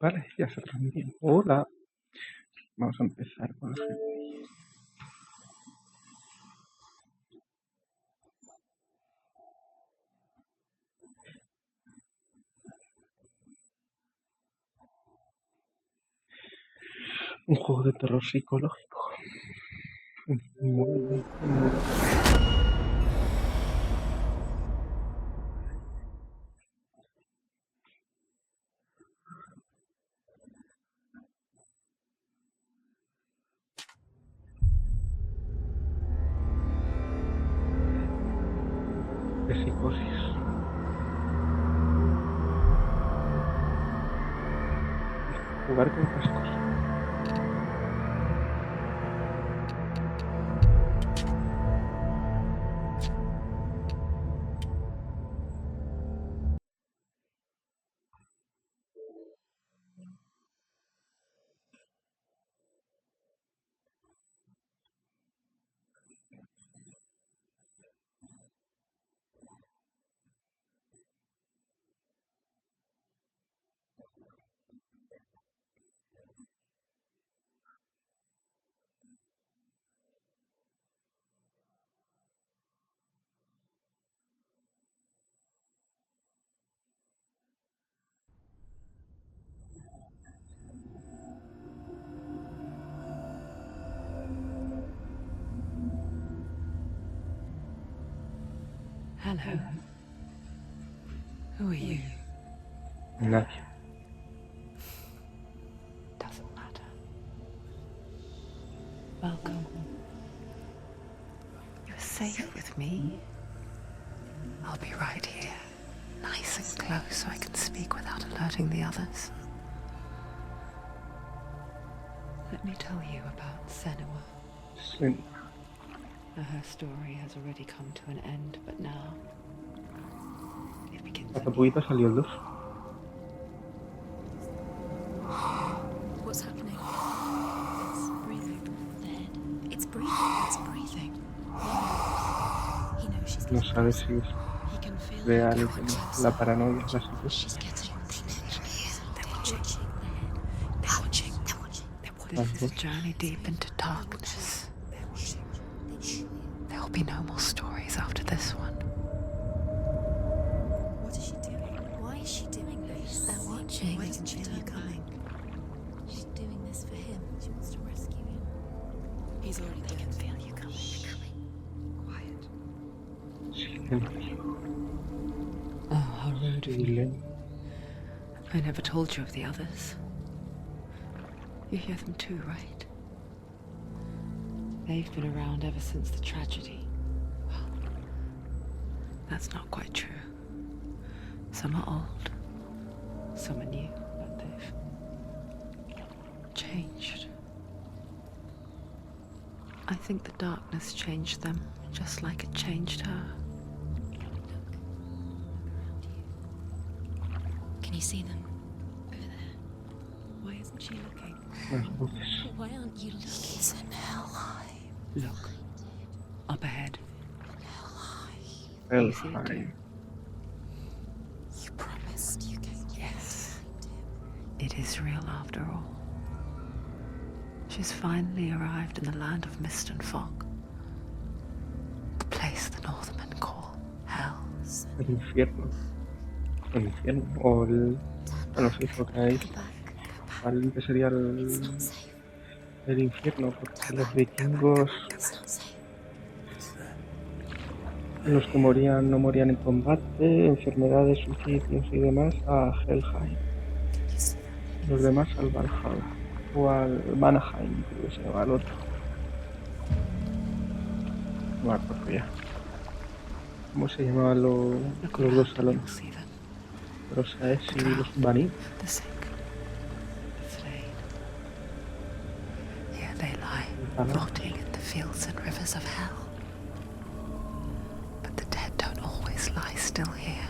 Vale, ya se transmite. Hola. Vamos a empezar con los gameplays. Un juego de terror psicológico. Muy. De psicosis. Jugar con cascos. Hello. Who are you? Nadie. Doesn't matter. Welcome. You're safe with me. I'll be right here, nice and close so I can speak without alerting the others. Let me tell you about Senua. Senua. Her story has already come to an end, but now it begins. Hace poquito salió el 2. What's happening? It's breathing. The head. It's breathing. It's breathing. He knows she's No sabe si es He can feel real her o going no. closer. La paranoia es la psicosis. She's getting They're watching. They're watching. They're watching. They're watching. This is a journey deep into darkness. They're watching. There will be no more stories after this one. What is she doing? Why is she doing this? They're watching. Why doesn't she feel you coming? She's doing this for him. She wants to rescue him. He's already They can feel you coming. Quiet. Silencio. Oh, how rude of you. Silencio. I never told you of the others. You hear them too, right? They've been around ever since the tragedy. Well, that's not quite true. Some are old, some are new, but they've changed. I think the darkness changed them, just like it changed her. Can you see them? Over there. Why isn't she looking? Las voces. Why aren't you looking? He's in hell high. Look, up ahead. El You see it High. too? You promised you came. Yes, it is real after all. She's finally arrived in the land of mist and fog. The place the Northmen call hell. El infierno. El infierno. O el. Bueno, sí, porque ahí. ¿Cuál que sería el infierno? Porque los vikingos. Los que morían no morían en combate, enfermedades, suicidios y demás a Helheim. Los demás al Valhalla. O al Vanaheim, creo que se llama el otro. No me acuerdo ya. ¿Cómo se llamaban los dos salones? You'll see them. Pero sabes si los Vanir. The sick, the slain. Here they lie, rotting in the fields and rivers of hell. But the dead don't always lie still here.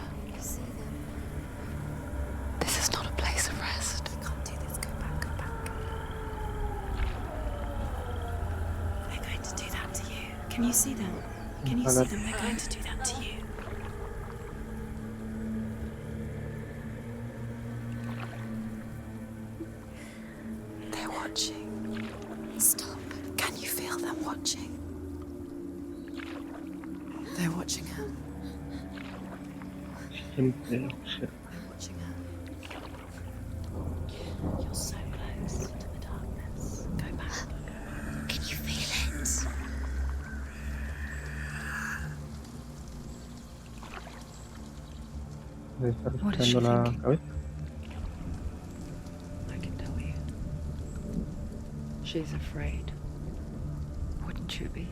This is not a place of rest. I can't do this. Go back. Go back. They're going to do that to you. Can you see them? Can you see them? They're going to do that to you. watching. Stop. Can you feel them watching? They're watching her. Siempre observa. They're watching her. You're so close to the darkness. Go back. Can you feel it? Le está What is she respirando la thinking? cabeza. I can tell you. She's afraid. Wouldn't you be?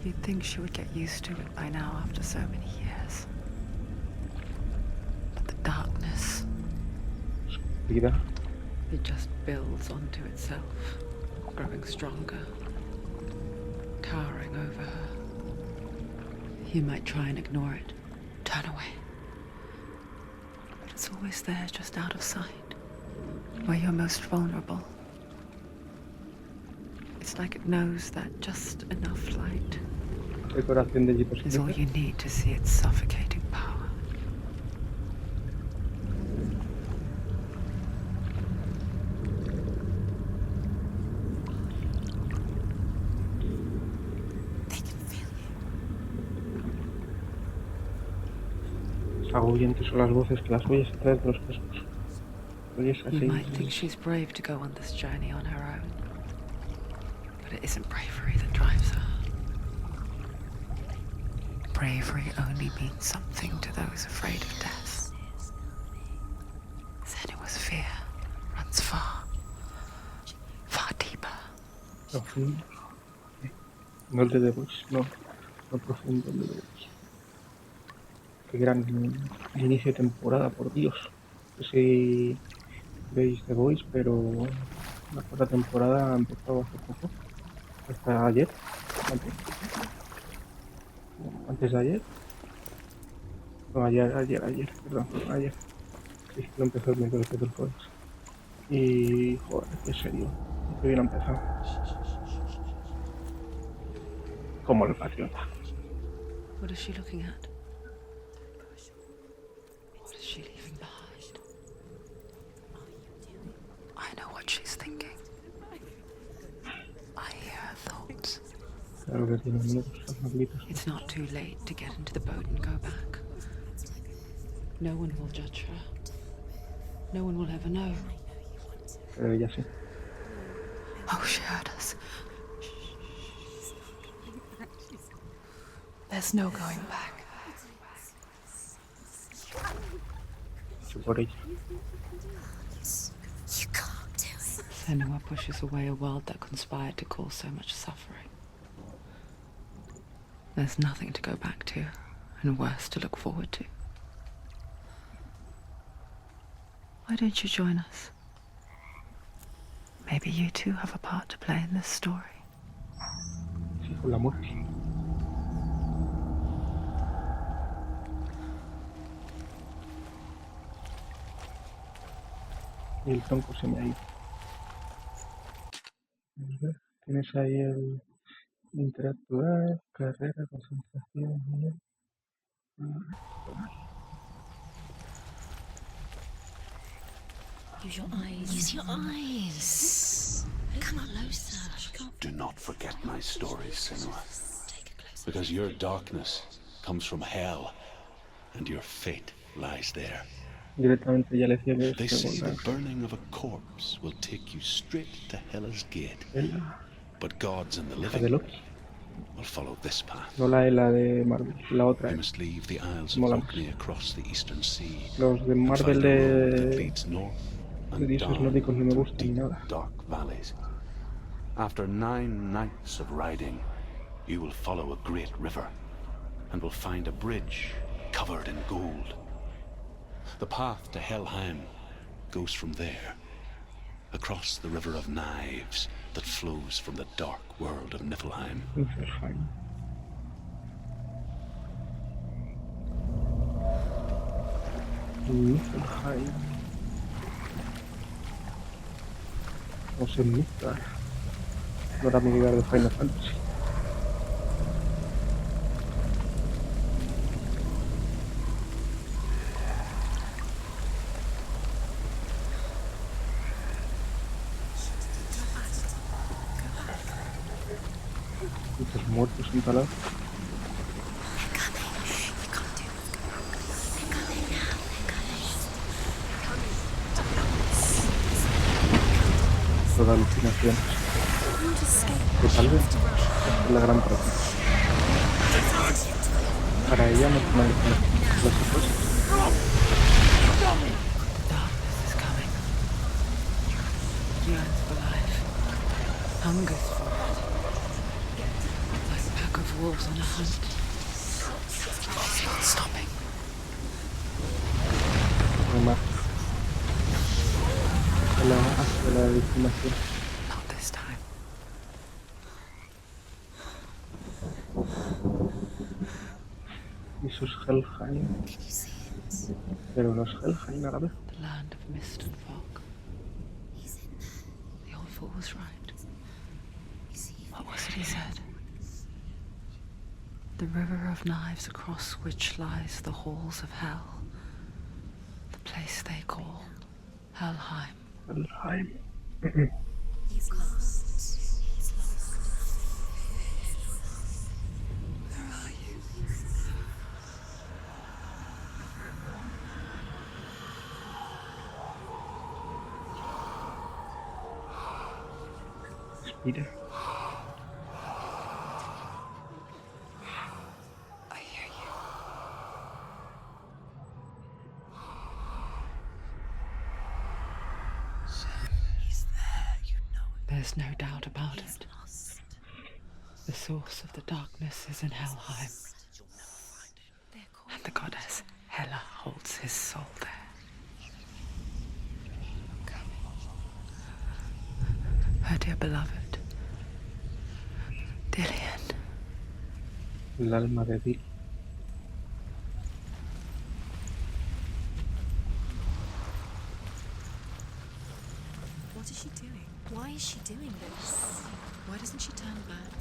You'd think she would get used to it by now after so many years. But the darkness, Vida. it just builds onto itself, growing stronger, towering over her. You might try and ignore it, turn away. But it's always there, just out of sight, where you're most vulnerable. It's like it knows that just enough light Decoración de Jeepers is all you need to see its suffocating power. They can feel you. Agobiantes son las voces que las oyes a través de los cascos. Oyes You así. might think she's brave to go on this journey on her own, but it isn't bravery that drives her. Bravery only means something to those afraid of death. Senua's fear runs far, far deeper. Profundo. No el de The Voice, no profundo el de The Voice. Qué gran inicio de temporada, por Dios. No sé si veis The Voice, pero la cuarta temporada ha empezado hace poco. Hasta ayer. Antes de ayer. No, ayer, perdón, ayer. Sí, lo empezó el miércoles del jueves. Y, joder, qué serio. Qué bien ha empezado. Como el patriota. What is she looking at? What is she leaving behind? I know what she's thinking. I hear her thoughts. Claro que tiene miedo, los malditos. It's not too late to get into the boat and go back. No one will judge her. No one will ever know. Pero ella sí. Oh, she heard us. There's no going back. Sí, por ella. You can't do it. Senua pushes away a world that conspired to cause so much suffering. There's nothing to go back to, and worse to look forward to. Why don't you join us? Maybe you too have a part to play in this story. Sí, con la muerte. Y el tronco se me ha ido. A ver, tienes ahí el interactuar, carrera, concentración, bien. Use your eyes. Use your eyes. Come closer. Do not forget my stories, Senua, because your darkness comes from hell, and your fate lies there. Directamente ya le decía que They es say the segunda. burning of a corpse will take you straight to Hela's gate, Ela, but gods and the hija de living Loki. will follow this path. No la Ela de Marvel, la otra. You must leave the Isles of Mola más. Orkney across the eastern sea Los de and Marvel find a road that de leads north de and dioses down nórdicos no me through gustan ni deep, nada. dark valleys. After 9 nights of riding, you will follow a great river and will find a bridge covered in gold. The path to Helheim goes from there, across the river of knives that flows from the dark world of Niflheim. Niflheim. Niflheim. O sea, Niflheim. No era mi lugar de Final Fantasy. apúntalo. Toda alucinación. Que tal vez esta es la gran pregunta. Para ella no es una alucinación. Lo supuesto. Darkness is coming. Yearns for life. Hungers for it. Like a pack of wolves on a hunt. She's not stopping. Además, hacia la alucinación. Not this time. Y sus Helheim. Pero los Helheim a la vez. The land of mist and fog. The old fool was right. What was it he said? The river of knives across which lies the halls of hell. The place they call Helheim. Helheim. He's lost. He's lost. Where are you? Respira. I hear you. He's there, you know it. There's no doubt about He's it. lost. The source of the darkness is in Helheim, They're called and the goddess Hela holds his soul there. Her dear beloved, Dillian. El alma de Dil. What is she doing? Why is she doing this? Why doesn't she turn back?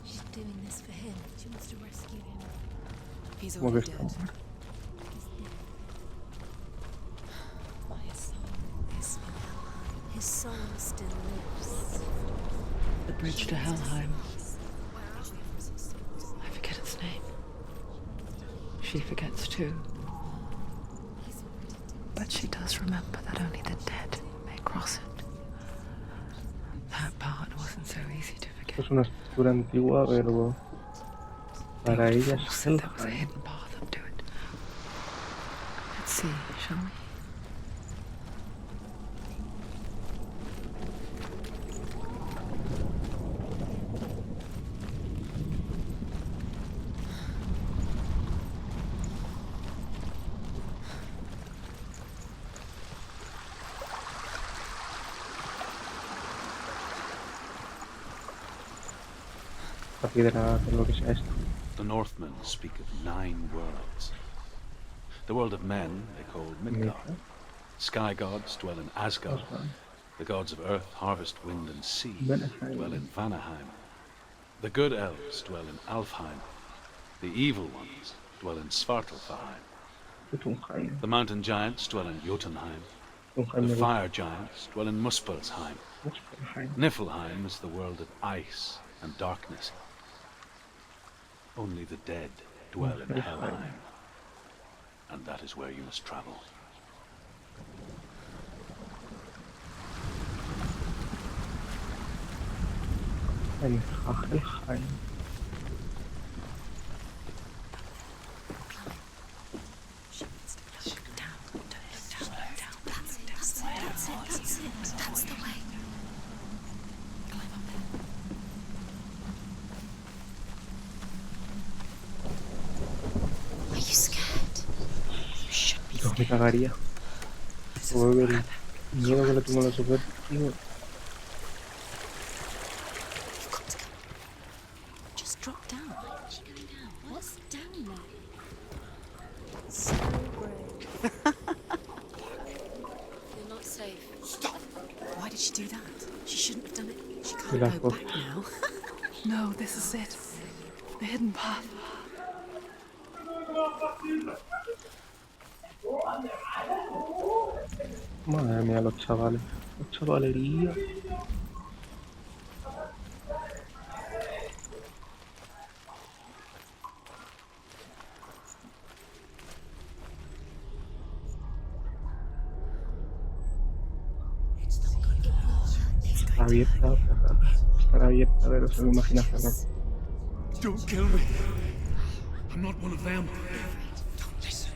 She's doing this for him. She wants to rescue him. He's Como que already está dead. muerto. His soul is in Helheim. His soul still lives. The bridge to Helheim. I forget its name. She forgets too. But she does remember that only the dead may cross it. That part wasn't so easy to forget. Es una estructura antigua, pero para The old ella fool es said there was a Helheim. hidden path up to it. Let's see, shall we? La piedra de lo que sea esto. The Northmen speak of 9 worlds. The world of men they call Midgard. Midgard. Sky gods dwell in Asgard. Asgard. The gods of earth, harvest, wind and sea Vanaheim. dwell in Vanaheim. The good elves dwell in Alfheim. The evil ones dwell in Svartalfheim. Jotunheim. The mountain giants dwell in Jotunheim. Jotunheim The de fire giants dwell in Muspelheim. Muspelheim. Niflheim is the world of ice and darkness. Only the dead dwell in Muspelheim. Helheim. And that is where you must travel. En Helheim. That's the way. Are you scared? You should be Yo me scared. cagaría. Por el miedo que le tengo a los vértigos. You've got to go. Just drop down. Where's she going down? What's down there? So brave. You're not safe. Stop! Why did she do that? She shouldn't have done it. She Y can't las go voces. back now. No, this is it. The hidden path. Madre mía, los chavales. Los chavalerías. abierta o cerrada. Estará abierta, pero se lo imagina cerrada. Don't kill me. I'm not one of them. Don't listen.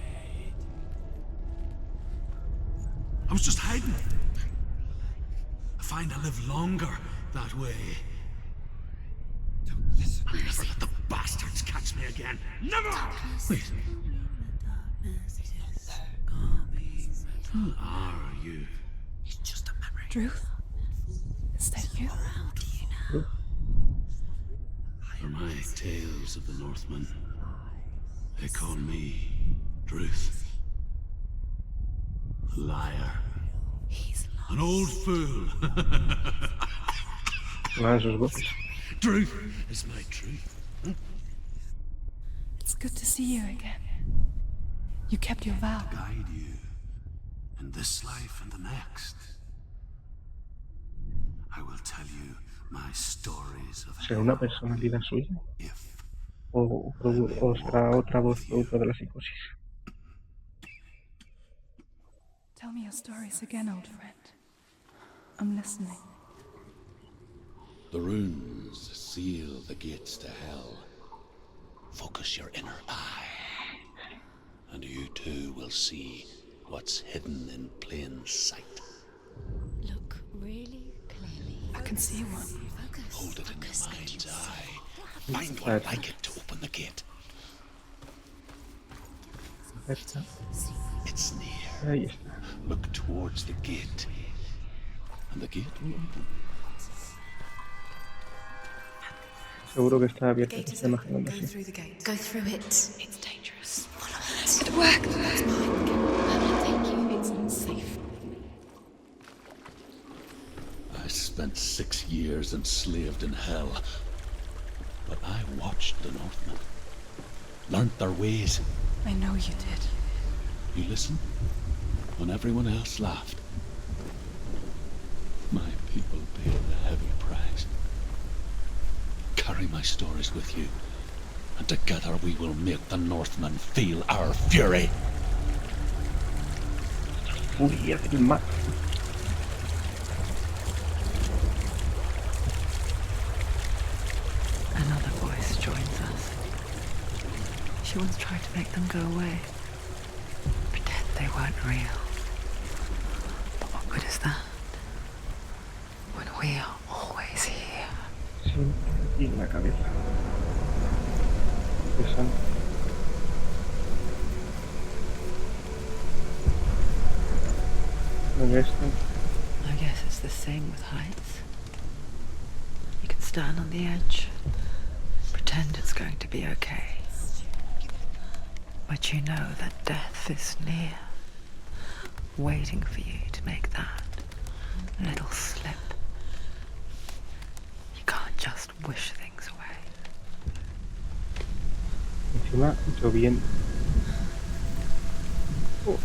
I was just hiding. I find I live longer that way. Don't listen. I'll never let the bastards catch me again. Never! Wait. Who are you? It's just a memory. Druth? Is that you? For my tales of the Northmen, they call me Druth. A liar. An old fool. Una de sus voces. Druth is my truth. It's good to see you again. You kept your vow. Guide you in this life and the next. I will tell you my stories of ¿Será una personalidad suya? if ¿O será otra voz producto de la psicosis? Tell me your stories again, old friend. I'm listening. The runes seal the gates to hell. Focus your inner eye, and you too will see what's hidden in plain sight. Look really clearly. I can see one. Focus. Hold it in your Focus. mind's eye. Find one like it to open the gate. Esta. It's near. Ahí está. Look towards the gate, and the gate will open. Seguro que está abierta. Se está imaginando Go así. through the gate. Go through it. It's dangerous. Follow it. It worked. That's mine. Thank you. It's not safe. I spent 6 years enslaved in hell, but I watched the Northmen, learnt their ways. I know you did. You listened when everyone else laughed. My people paid a heavy price. Carry my stories with you, and together we will make the Northmen feel our fury. Furia del mar. Another voice joins us. She once tried to make them go away. Pretend they weren't real. But what good is that? When we are always here. Siempre aquí en la cabeza. Interesante. ¿No ves esto? I guess it's the same with heights. You can stand on the edge, pretend it's going to be okay. But you know that death is near, waiting for you to make that little slip. You can't just wish things away. Encima lloviendo. Oh.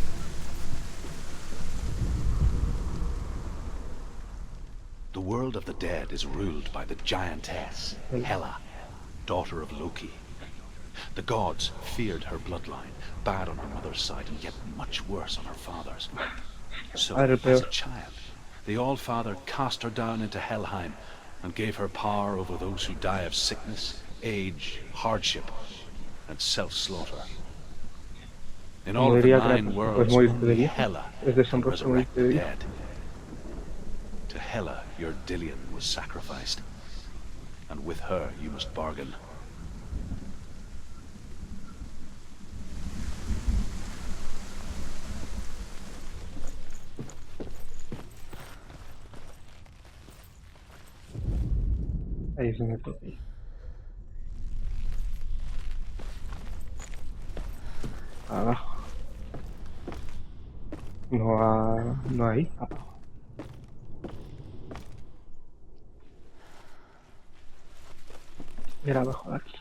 The world of the dead is ruled by the giantess, Hela, daughter of Loki. The gods feared her bloodline, bad on her mother's side and yet much worse on her father's. So, as a child, the All-Father cast her down into Helheim and gave her power over those who die of sickness, age, hardship, and self-slaughter. In all of the 9 worlds, only Hela can resurrect the dead. To Hela, your Dillion was sacrificed, and with her you must bargain. Ahí es donde toca ir. Abajo. No ahí, abajo. Era abajo de aquí.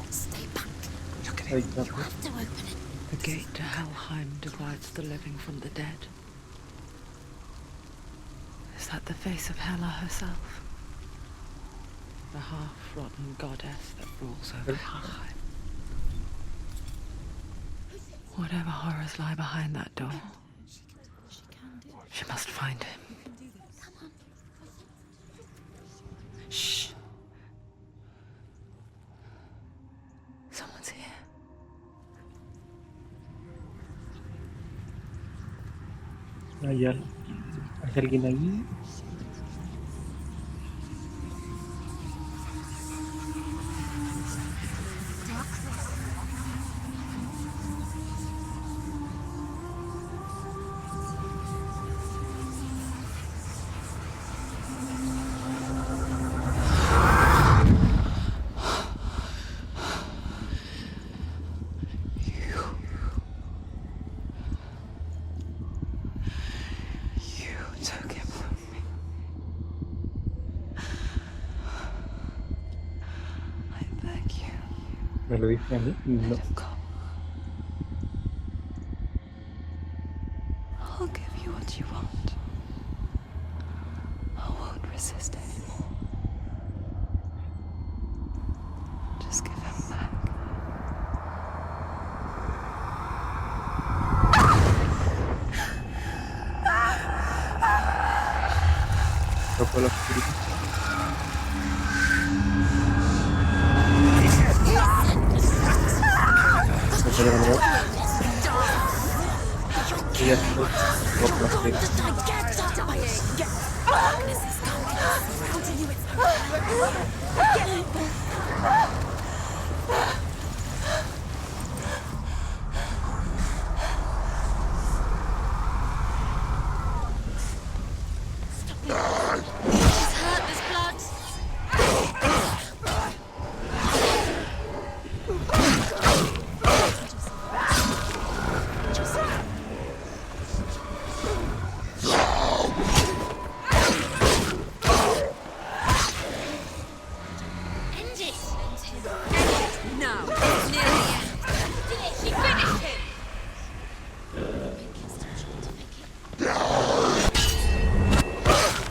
Stay back. Look at Ahí it. está. You have to open it. The gate to Helheim divides the living from the dead. Is that the face of Hela herself? The half-rotten goddess that rules over Helheim. Whatever horrors lie behind that door, she must find him. Shh. Someone's here. ¿Hay alguien ahí? ¿Me lo dice a mí? No. I'll give you what you want. I won't resist anymore. Just give him back. Toco los espíritus. No puedo cambiar. Y ya estoy. Toco los espíritus.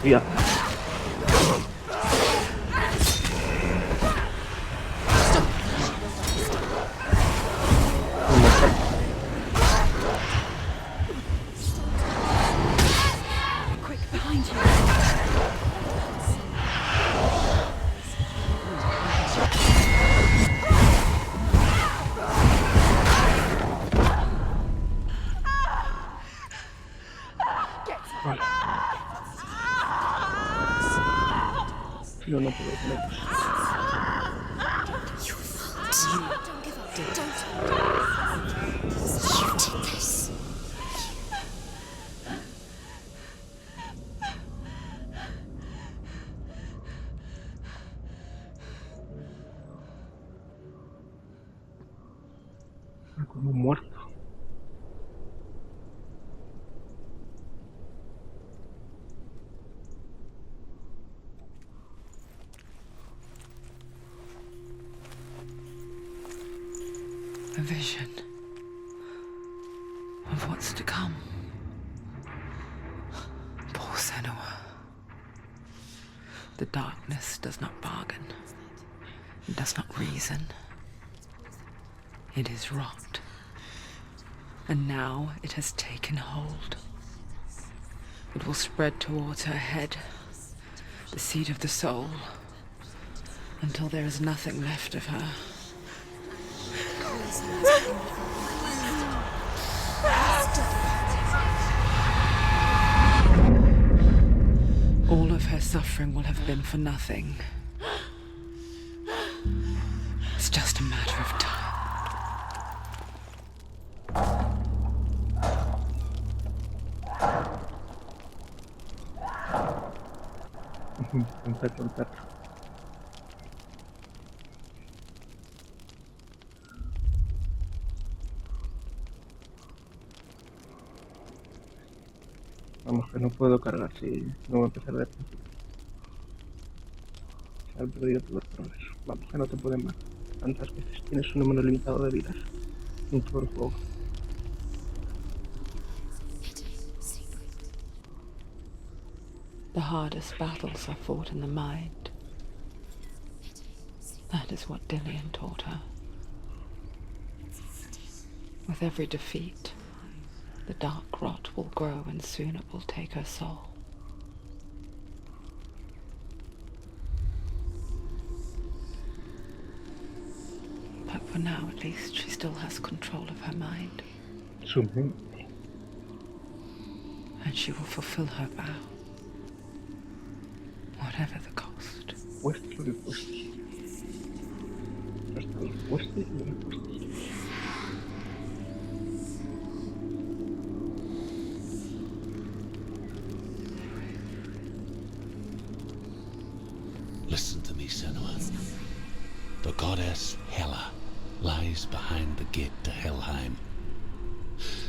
Ya. Yo no puedo comer. Como muerto. A vision of what's to come. Poor Senua. The darkness does not bargain. It does not reason. It is rot. And now it has taken hold. It will spread towards her head, the seat of the soul, until there is nothing left of her. All of her suffering will have been for nothing. It's just a matter of time. Un perro. Vamos, que no puedo cargar si no voy a empezar de principio. Se han perdido todos los progresos. Vamos, que no te pueden matar tantas veces. Tienes un número limitado de vidas en todo el juego. The hardest battles are fought in the mind. That is what Dillian taught her. With every defeat, the dark rot will grow and soon it will take her soul. But for now, at least, she still has control of her mind. Su mente. And she will fulfill her vow. Whatever the cost. Cueste lo que cueste. Hasta lo que cueste lo que cueste. Listen to me, Senua. The goddess Hela lies behind the gate to Helheim.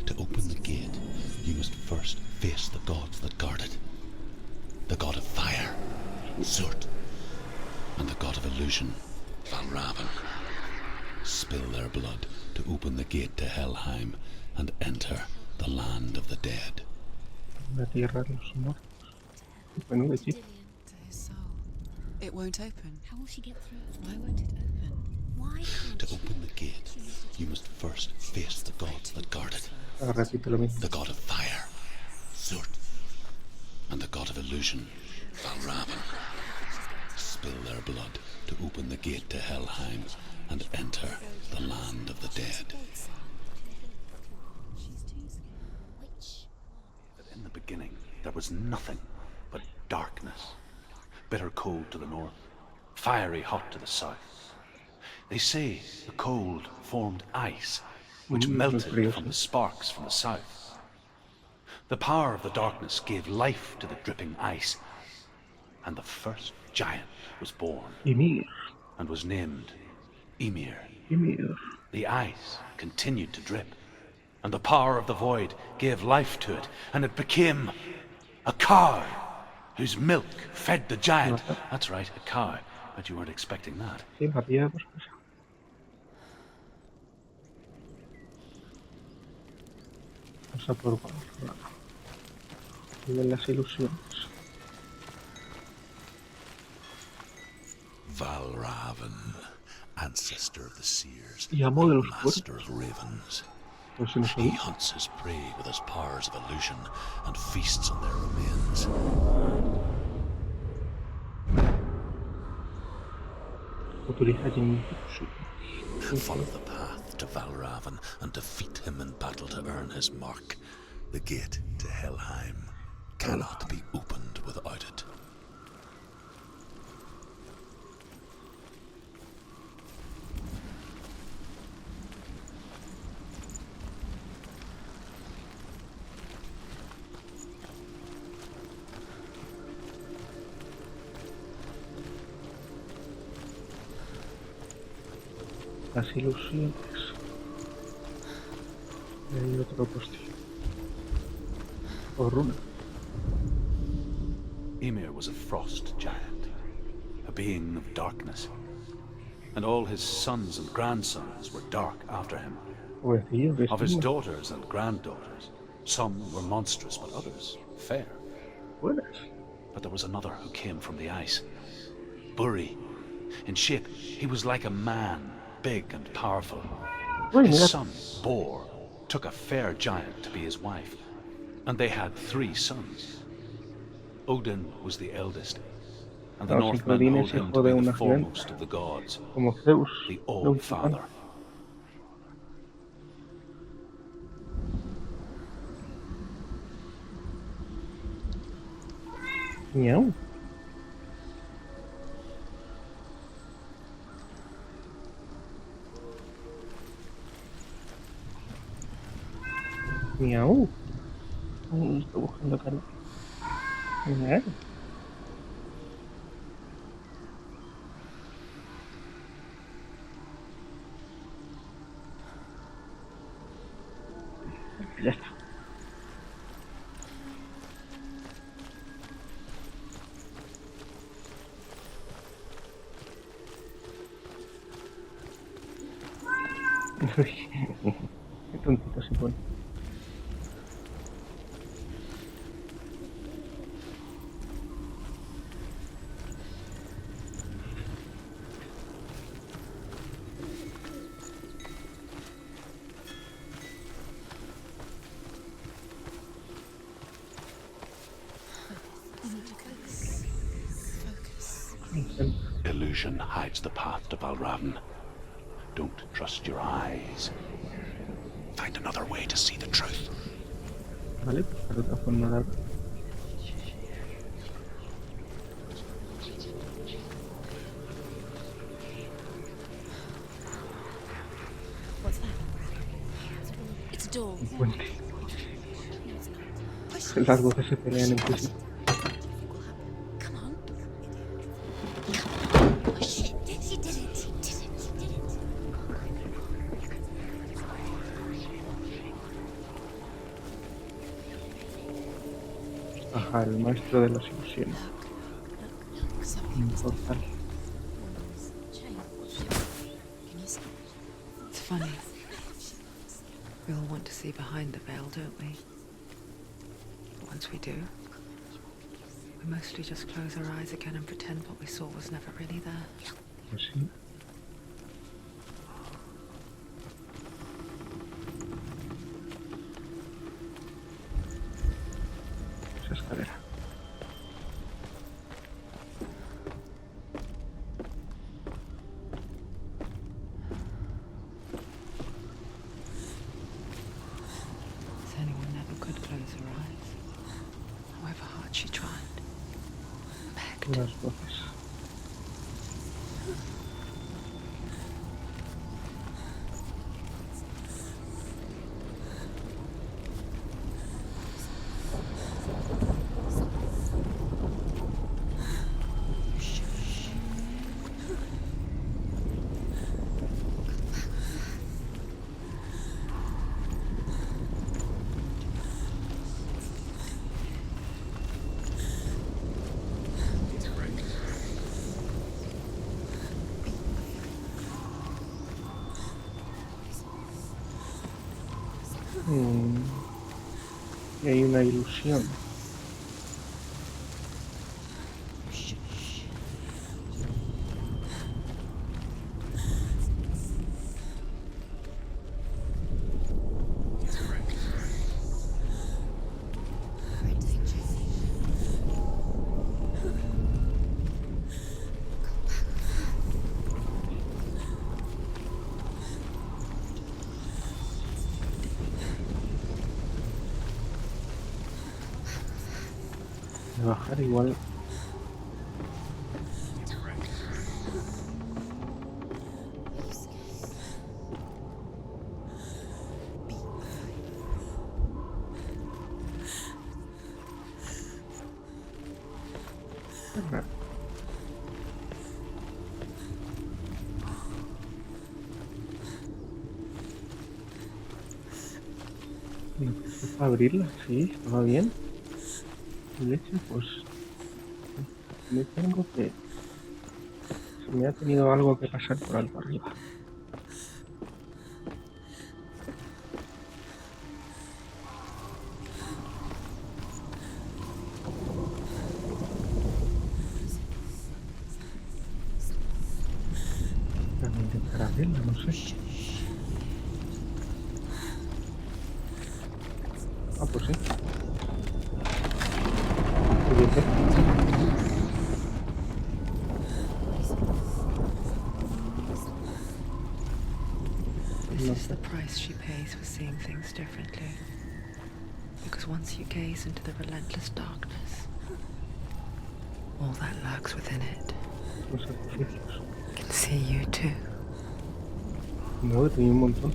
To open the gate, you must first face the gods that guard it. The god of fire, Zurt, and the god of illusion, Valravn. Spill their blood to open the gate to Helheim and enter the land of the dead. La tierra de los muertos. Bueno, de chip. To his soul. It won't open. How will she get through? Why won't it open? Why can't To she? open the gate, you must first face the gods that guard it. Ahora repite lo mismo. The god of fire, Zurt, and the god of illusion, Valravn. Spill their blood to open the gate to Helheim and enter the land of the dead. That in the beginning there was nothing but darkness. Bitter cold to the north, fiery hot to the south. They say the cold formed ice, which melted from the sparks from the south. The power of the darkness gave life to the dripping ice, and the first giant was born, Ymir. and was named Ymir. Ymir. The ice continued to drip, and the power of the void gave life to it, and it became a cow, whose milk fed the giant. That's right, a cow. Bet you weren't expecting that. Sí, había dos cosas. Vamos a por Valhalla. Y de las ilusiones. Valravn, ancestor of the seers, Y amo de and los master of ravens. Pues si no He sabéis. hunts his prey with his powers of illusion and feasts on their remains. Utiliza Follow the path to Valravn and defeat him in battle to earn his mark. The gate to Helheim cannot be opened without it. las ilusiones. Y hay otro postillo. O runa. Ymir was a frost giant, a being of darkness, and all his sons and grandsons were dark after him. Pobrecillo, que Of his es daughters and granddaughters, some were monstrous, but others fair. buenas. But there was another who came from the ice. Buri. In shape, he was like a man, big and powerful. Uy, His mira. son, Bor, took a fair giant to be his wife, and they had 3 sons. Odin was the eldest, and the Claro, si Northmen Odin hold es him hijo to de be una the gigante. foremost of the gods, Como Zeus. the de un All-Father. gigante. Miau. Miau. Ay, estoy buscando cariño. Miau. Ya está. Qué tontito se pone. al centro. Illusion hides the path to Valravn. Don't trust your eyes. Find another way to see the truth. Vale, buscar otra forma de hablar. What's that? It's a door. Un puente. Push Las voces se pelean en prisión. Come on. Oh shit! She did it! She did it! She did it! Ajá, el maestro de las ilusiones. Un portal. Can you see? It's funny. We all want to see behind the veil, don't we? But once we do, we mostly just close our eyes again and pretend what we saw was never really there. Pues sí. Esa escalera. Senua never could close her eyes, however hard she tried. Begged. Las voces. Y hay una ilusión. De bajar igual. Ajá. ¿No puedo abrirla? Sí, estaba bien. Leche, pues me tengo que... Se me ha tenido algo que pasar por algo arriba. Voy a intentar abrirla, no sé. Ah, pues sí. Muy bien. This is the price she pays for seeing things differently. Because once you gaze into the relentless darkness, all that lurks within it Los sacrificios. can see you too. No, tenía un montón.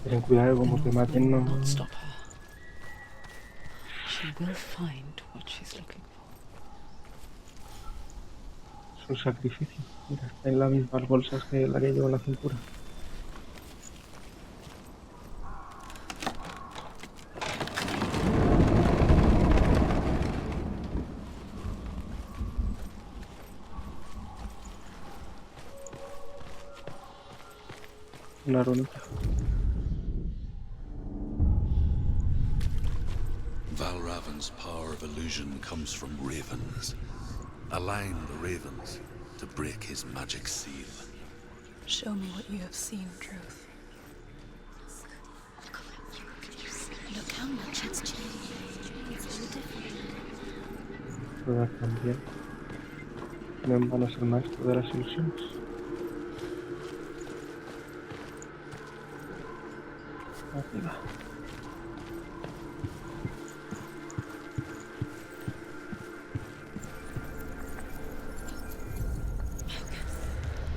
Ten cuidado como te maten, no. Not stop her. She will find what she's looking for. Es un sacrificio. Mira, está en las mismas bolsas que la que llevo en la cintura. Una runita. Valravan's power of illusion comes from ravens. Align the ravens to break his magic seal. Show me what you have seen, Truth. Look how much it's changed. It's all different. Prueba también. No en vano es el maestro de las ilusiones. Aquí va.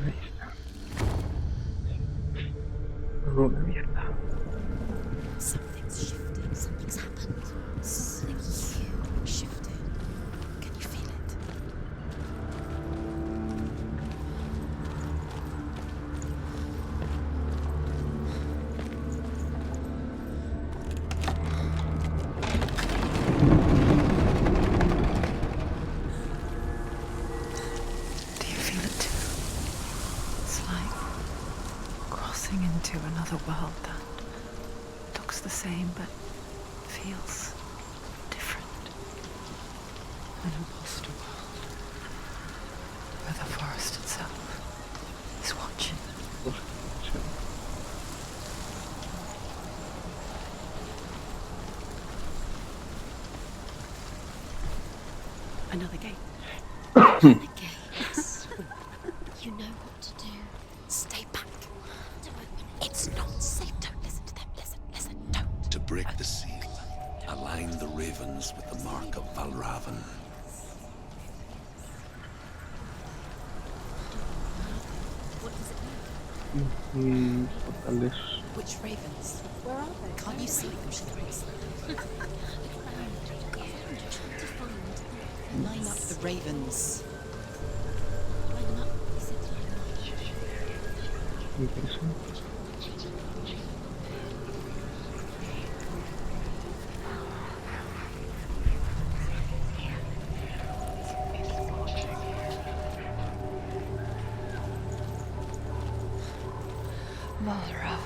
Ahí está. Runa mierda. Something's shifted. Something's happened. Something huge shifted. Can you feel it? Do you feel it too? It's like crossing into another world that looks the same but feels different. An imposter world where the forest itself is watching. Another gate. The gates. You know what to do. Stay back. Don't open it. It's not safe. Don't listen to them. Listen. Don't. To break the seal, align the ravens with the mark of Valravan. What does it mean? Portales. Which ravens? Where are they? Can't you see them? She thinks. Line up the ravens. Line up. He said line up. Interesante. Valravan.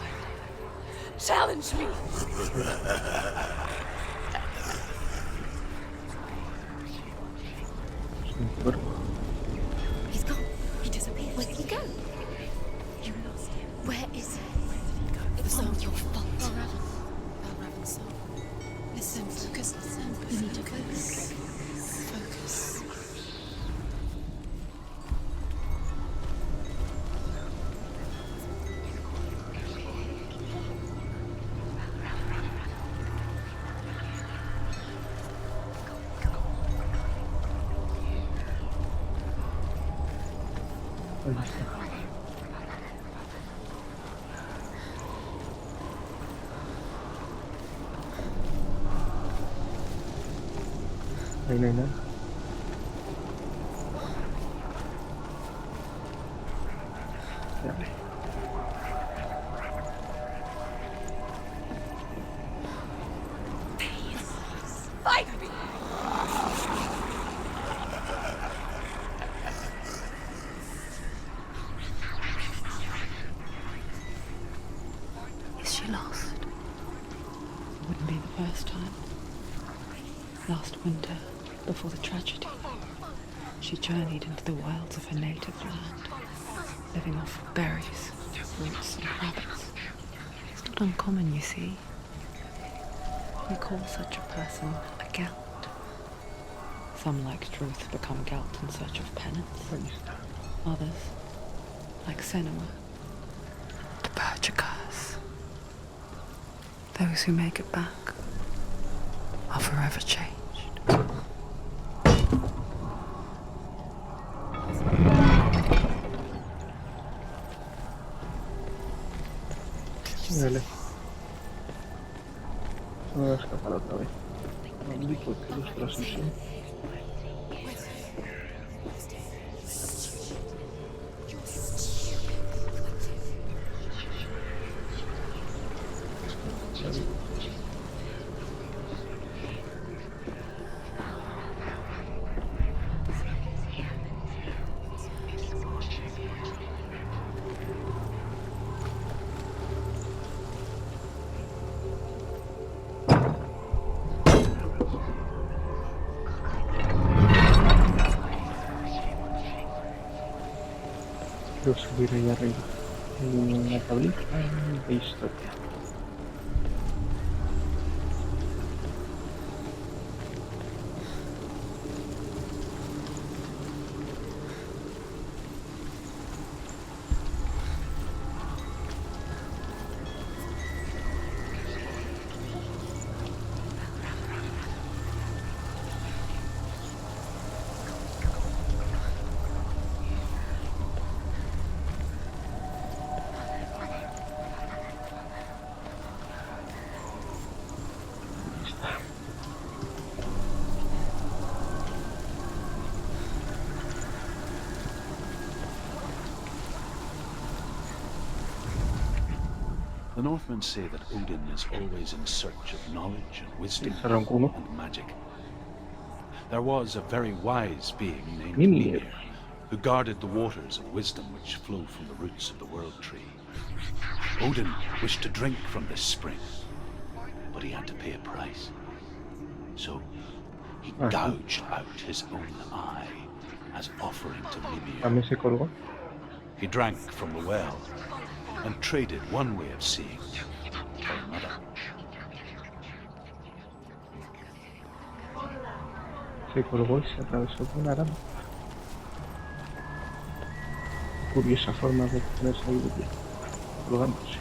Challenge me. Es un cuerpo. He's gone. He disappeared. Where did he go? You lost him. Where is he? Where did he go? It's all your fault. Valravan's soul. Listen, focus. You need to focus. Focus. Ahí está. Ahí no hay nada. Se abre. Fight me. Is she lost? Wouldn't be the first time. Last winter, before the tragedy, she journeyed into the wilds of her native land, living off berries, roots, and rabbits. It's not uncommon, you see. We call such a person a gelt. Some, like Truth, become gelt in search of penance. Ahí está. Others, like Senua, to purge a curse. Those who make it back are forever changed. Dale. Se me va a escapar otra vez. Maldito que gusta la sesión. Quiero subir ahí arriba. En la tablita de historia. The Northmen say that Odin is always in search of knowledge and wisdom Será un cubo. and magic. There was a very wise being named Mimir. Mimir, who guarded the waters of wisdom which flow from the roots of the world tree. Odin wished to drink from this spring, but he had to pay a price. So he gouged out his own eye as offering to Mimir. También se colgó. He drank from the well and traded one way of seeing for another. Se colgó y se atravesó con una rama. Curiosa forma de ponerse ahí de pie, colgándose.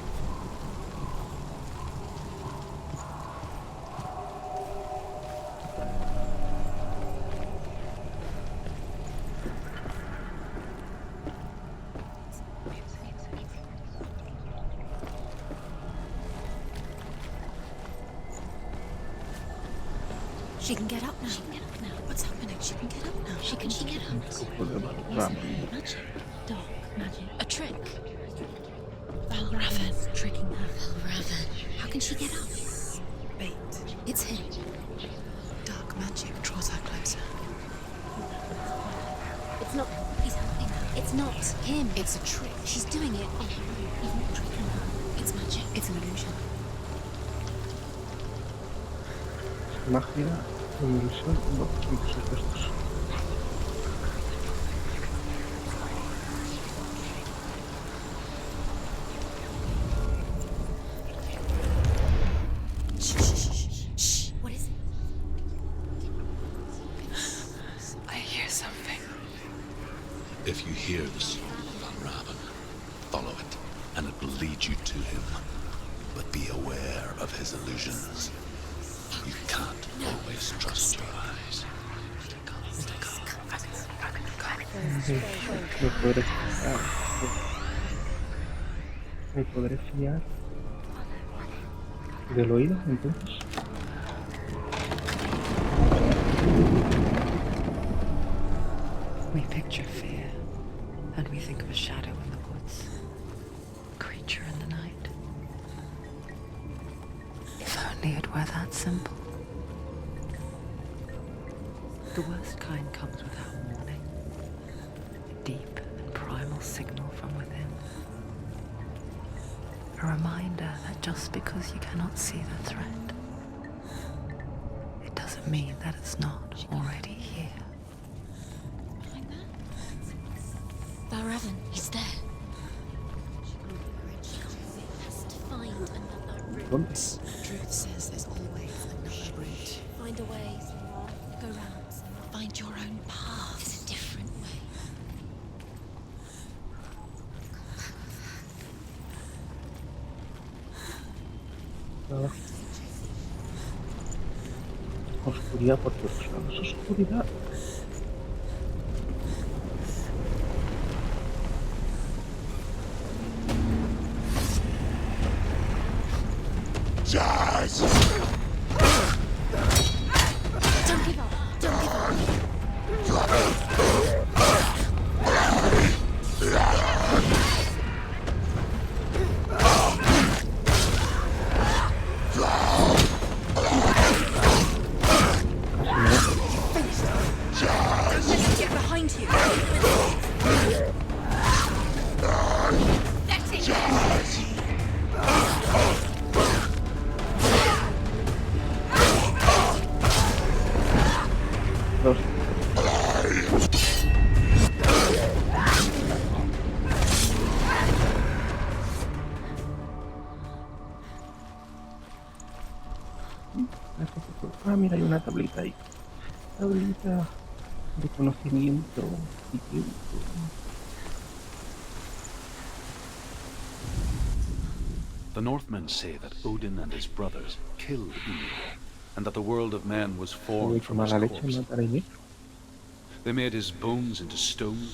She can get up now. She can get up now. What's happening? She can get up now. She can get up. Magic. Dark magic. A trick. Valravan. Tricking her. Valravan. How can she get up? Bait. It's him. Dark magic draws her closer. It's not. He's helping her. It's not him. It's a trick. She's doing it. He's not tricking her. It's magic. It's an illusion. Magia, ilusión, no, son presupuestos. Shh. What is it? I hear something. If you hear the song of Valravan, follow it, and it will lead you to him. But be aware of his illusions. You can't always trust your eyes. Me podré fiar del oído, entonces. We picture fear, and we think of a shadow in the woods, a creature in the night. If only it were that simple. The worst kind comes without warning. A deep and primal signal from within. A reminder that just because you cannot see the threat, it doesn't mean that it's not already here. Valravan, he's there. Has to find another route. Truth says there's always another route. Find a way, Senua. Go round. Find your own path. There's a different way. Nada. Oscuridad por todos lados. Oscuridad. Don't give up. Don't give up. Don't let him get behind you. That's it. Dos. Ah, mira, hay una tablita ahí. Tablita de conocimiento y tiempo. The Northmen say that Odin and his brothers killed Ymir, and that the world of men was Voy formed a from tomar his la leche y corpse. matar a Ymir. They made his bones into stone,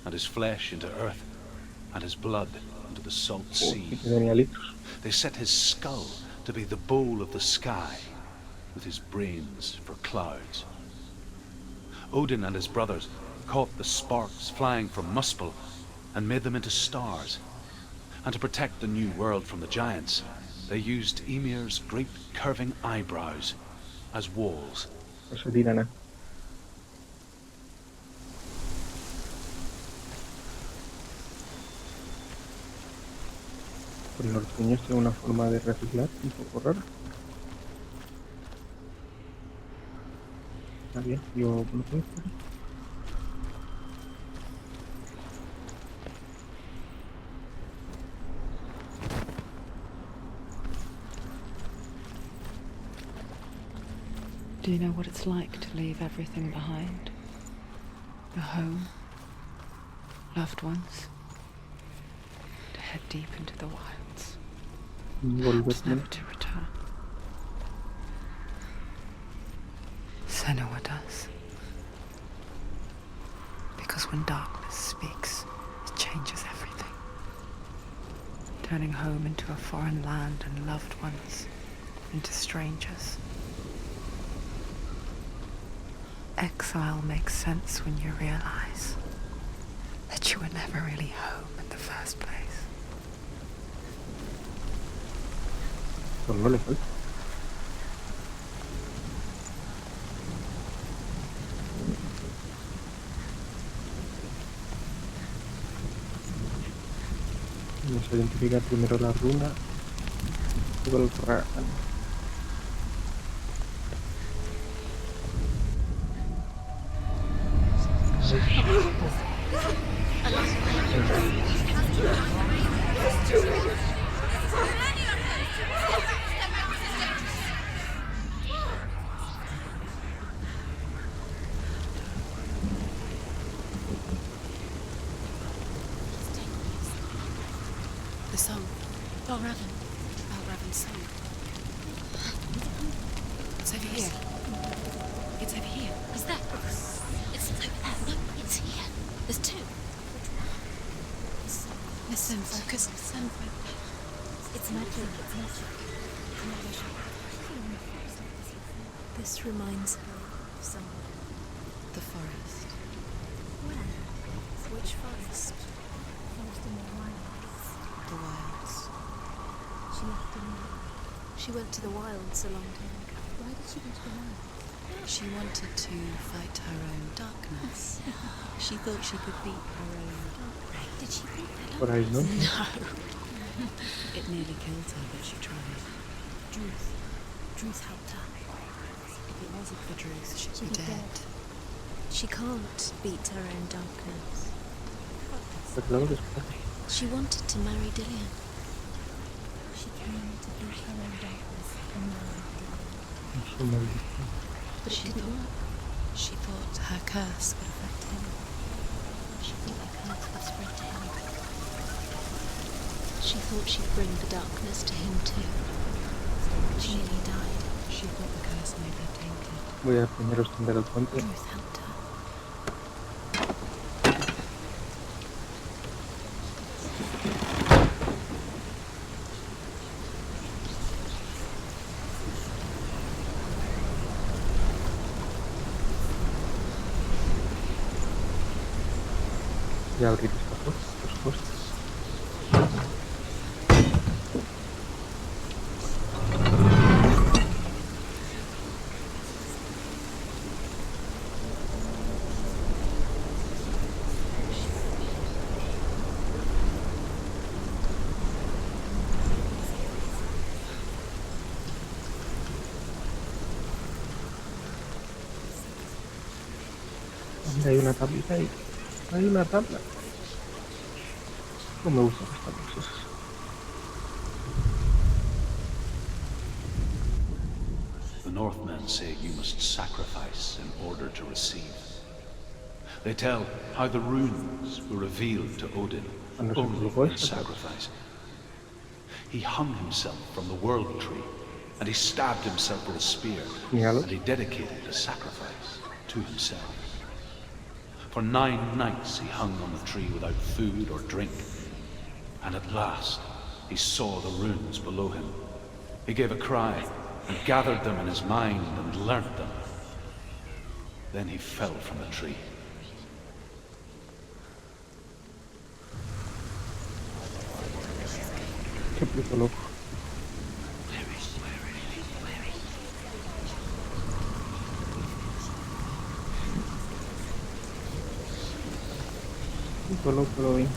and his flesh into earth, and his blood into the salt sea. Que tenía litros. They set his skull to be the bowl of the sky, with his brains for clouds. Odin and his brothers caught the sparks flying from Muspel and made them into stars. And to protect the new world from the giants, they used Ymir's great curving eyebrows as walls. No se tira nada. Pues los niños tienen una forma de reciclar un poco rara. Está bien, yo bloqueo por ahí. Do you know what it's like to leave everything behind? Your home, loved ones, to head deep into the wilds, perhaps never to return. Senua does. Because when darkness speaks, it changes everything, turning home into a foreign land and loved ones into strangers. Exile makes sense when you realize that you were never really home in the first place. Pues no le falta. Vamos a identificar primero la runa y luego el dragón. The song. Balraven's song. It's over here. It's over here. Is that? It's over there. No, it's here. There's two. Listen, focus. Listen. It's magic. It's magic. This reminds her of someone. The forest. Where? Which forest? Forest in the wilds. The wilds. She left in the... She went to the wilds a long time ago. Why did she go to the wilds? She wanted to fight her own darkness. She thought she could beat her own. Did she beat that up? Por ahí, ¿no? No. It nearly killed her, but she tried. Druth helped her. If it wasn't for Druth, she'd She'd be be dead. She can't beat her own darkness. Pero claro que está. She wanted to marry Dillian. She came to beat her own darkness and marry Dillian. Es una maldición. But it didn't work. She thought her curse would affect him. She thought the curse would spread to him. She thought she'd bring the darkness to him too. She nearly died. She thought the curse made her tainted. Voy a primero extender el puente. Truth Hunter. Y abrir esta puerta, por supuesto. Mira, hay una tablita ahí. Hay una tabla. No me gustan las tablas esas. The Northmen say you must sacrifice in order to receive. They tell how the runes were revealed to Odin Cuando se only colocó in esa tabla. sacrifice. He hung himself from the world tree, and he stabbed himself with a spear, Míralo. and he dedicated the sacrifice to himself. For 9 nights he hung on the tree without food or drink, and at last he saw the runes below him. He gave a cry, and gathered them in his mind and learnt them. Then he fell from the tree. Qué puto loco. Puto loco lo vi.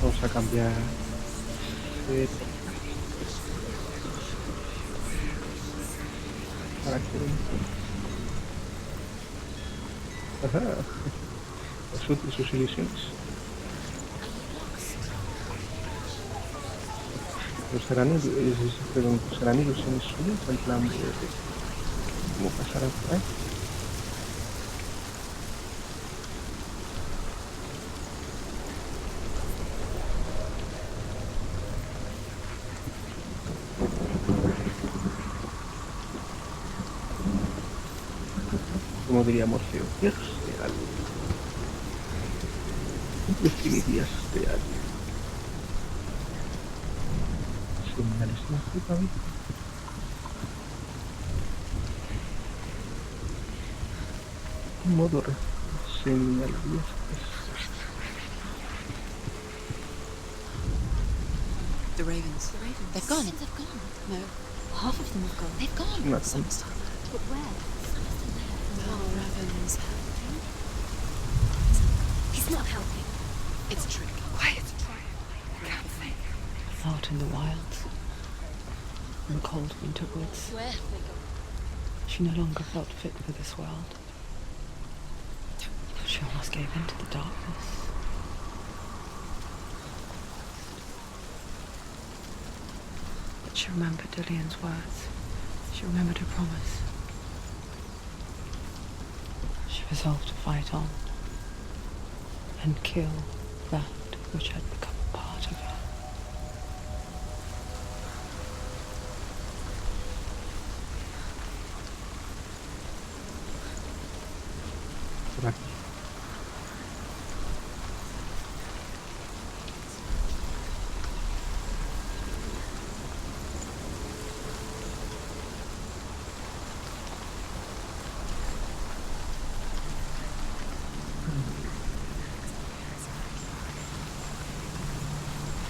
Vamos a cambiar de para que ajá. Es útil sus ilusiones. Pues serán ilusiones suyas en plan de cómo pasará por ahí. Como diría Morfeo, días de algo. Definirías de algo. Señales de la puta vida. Modo señalías. The ravens. The ravens. They've gone. They've gone. No. Half of them have gone. They've gone. Una Some tonta. still there. But where? Some of them there. The ravens. He's not helping. It's a trick. Quiet. Out in the wilds, in the cold winter woods, Where? she no longer felt fit for this world. She almost gave in to the darkness. But she remembered Dillion's words. She remembered her promise. She resolved to fight on and kill that which had become a part of her. Por aquí.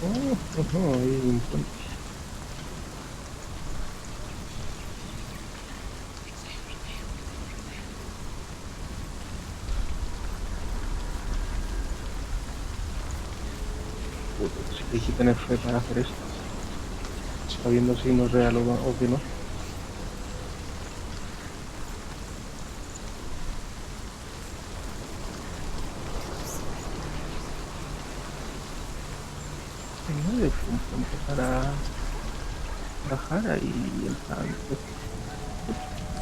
Hay un puente. Sí que hay que tener fe para hacer esto, sabiendo si no es real o que no. Tengo de punto empezar a bajar ahí el plan.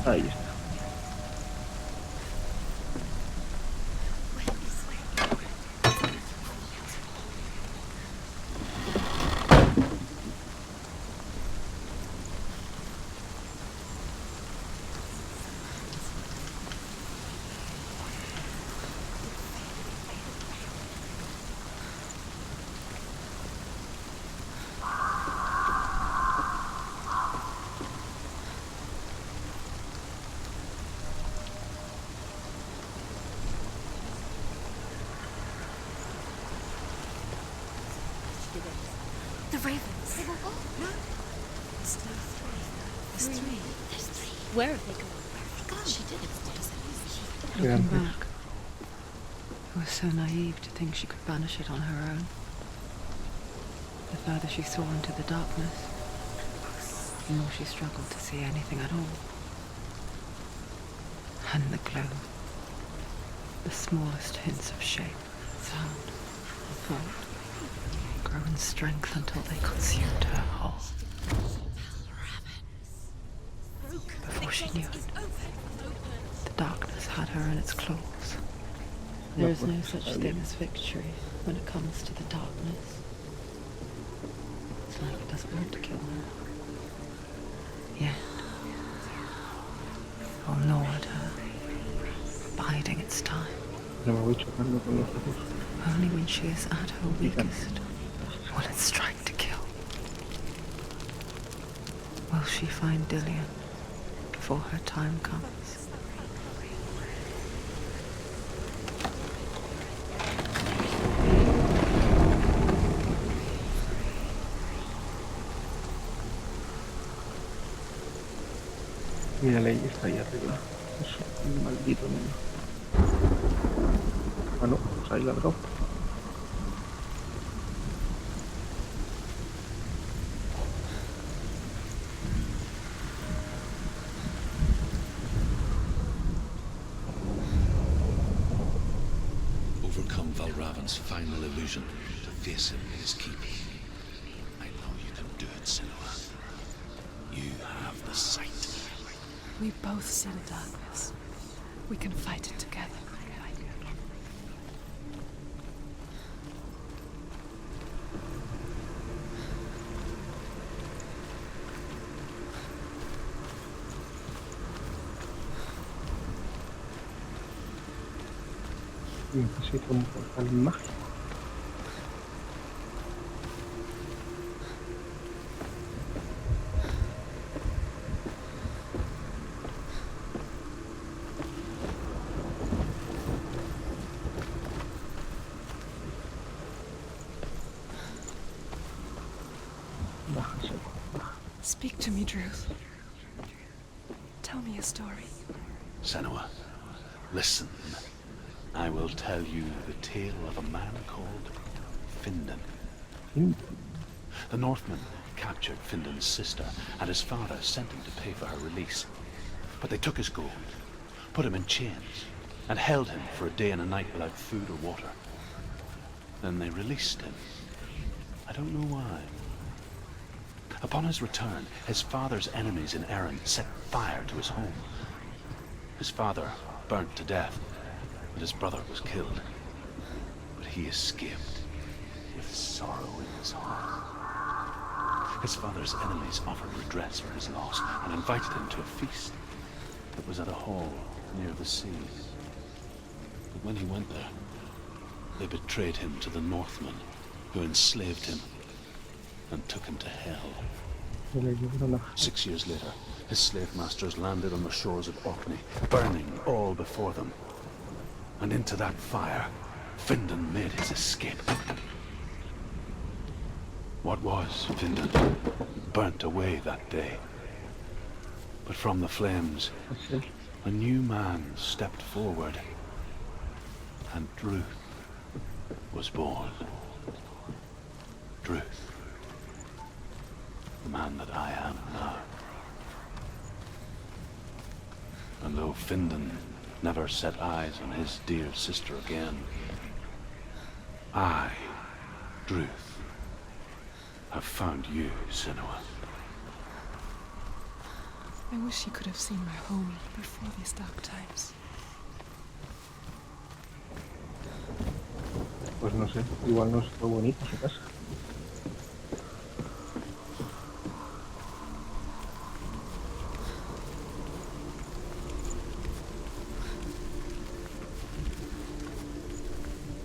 Ahí está. ravens. They will all no. There's no three. There's three. There's three. Where have they gone? Where have they gone? She did it. What does it mean? Looking back, I was so naive to think she could banish it on her own. The further she saw into the darkness, the more she struggled to see anything at all. And the glow, the smallest hints of shape, sound, or thought, grow in strength until they consumed her whole. Before she knew it, the darkness had her in its claws. There is no such thing as victory when it comes to the darkness. It's like it doesn't want to kill her. Yet, oh Lord, her, biding its time. Only when she is at her weakest will it strike to kill. Will she find Dillian before her time comes? Mira, Ley está ahí arriba. Es un maldito niño. Ah, no, pues ahí ladró. Overcome Valravan's final illusion to face him in his keep. I know you can do it, Senua. You have the sight. We both see the darkness. We can fight it together. Necesito un portal mágico. Speak to me, Druth. Tell me a story. Senua, listen. I will tell you the tale of a man called Findan. The Northmen captured Findan's sister, and his father sent him to pay for her release. But they took his gold, put him in chains, and held him for a day and a night without food or water. Then they released him. I don't know why. Upon his return, his father's enemies in Erin set fire to his home. His father burnt to death, and his brother was killed. But he escaped with sorrow in his heart. His father's enemies offered redress for his loss and invited him to a feast that was at a hall near the sea. But when he went there, they betrayed him to the Northmen, who enslaved him and took him to hell. 6 years later, his slave masters landed on the shores of Orkney, burning all before them. And into that fire, Findan made his escape. What was Findan burnt away that day. But from the flames, a new man stepped forward, and Druth was born. Druth. The man that I am now. And though Findan never set eyes on his dear sister again, I, Druth, have found you, Senua. I wish you could have seen my home before these dark times. Pues no sé, igual no es muy bonita su casa.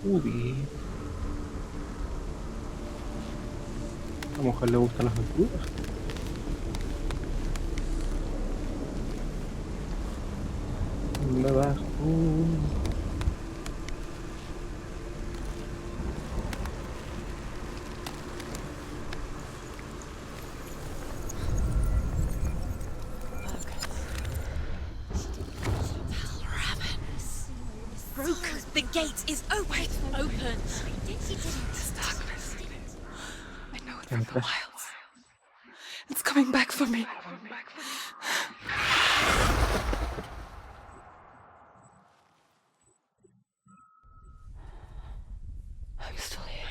Uy. A la mujer le gustan las aventuras. ¿Dónde vas tú? gate is open. Open. This darkness. I know it from the wilds. It's coming back for me. I'm still here.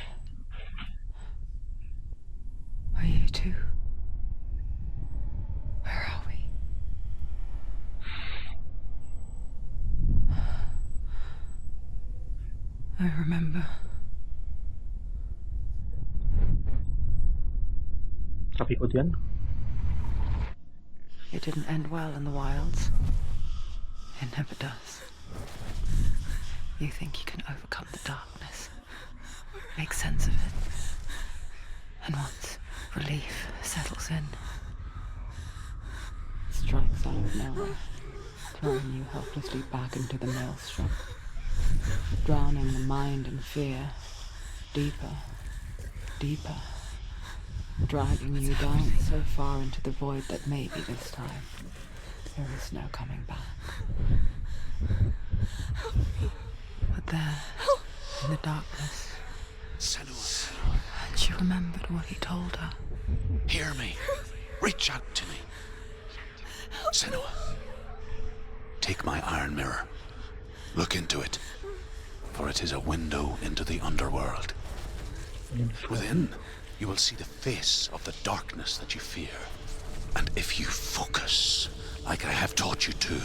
Are you too? Where are we? I remember. Tapi kemudian It didn't end well in the wilds. It never does. You think you can overcome the darkness, make sense of it, and once relief settles in, it strikes out of nowhere, throwing you helplessly back into the maelstrom, drowning the mind in fear, deeper, deeper, dragging you down so far into the void that maybe this time there is no coming back. But there, in the darkness, Senua, and she remembered what he told her. hear me. Reach out to me. Senua, take my iron mirror. Look into it, for it is a window into the underworld. Within, you will see the face of the darkness that you fear. And if you focus, like I have taught you to,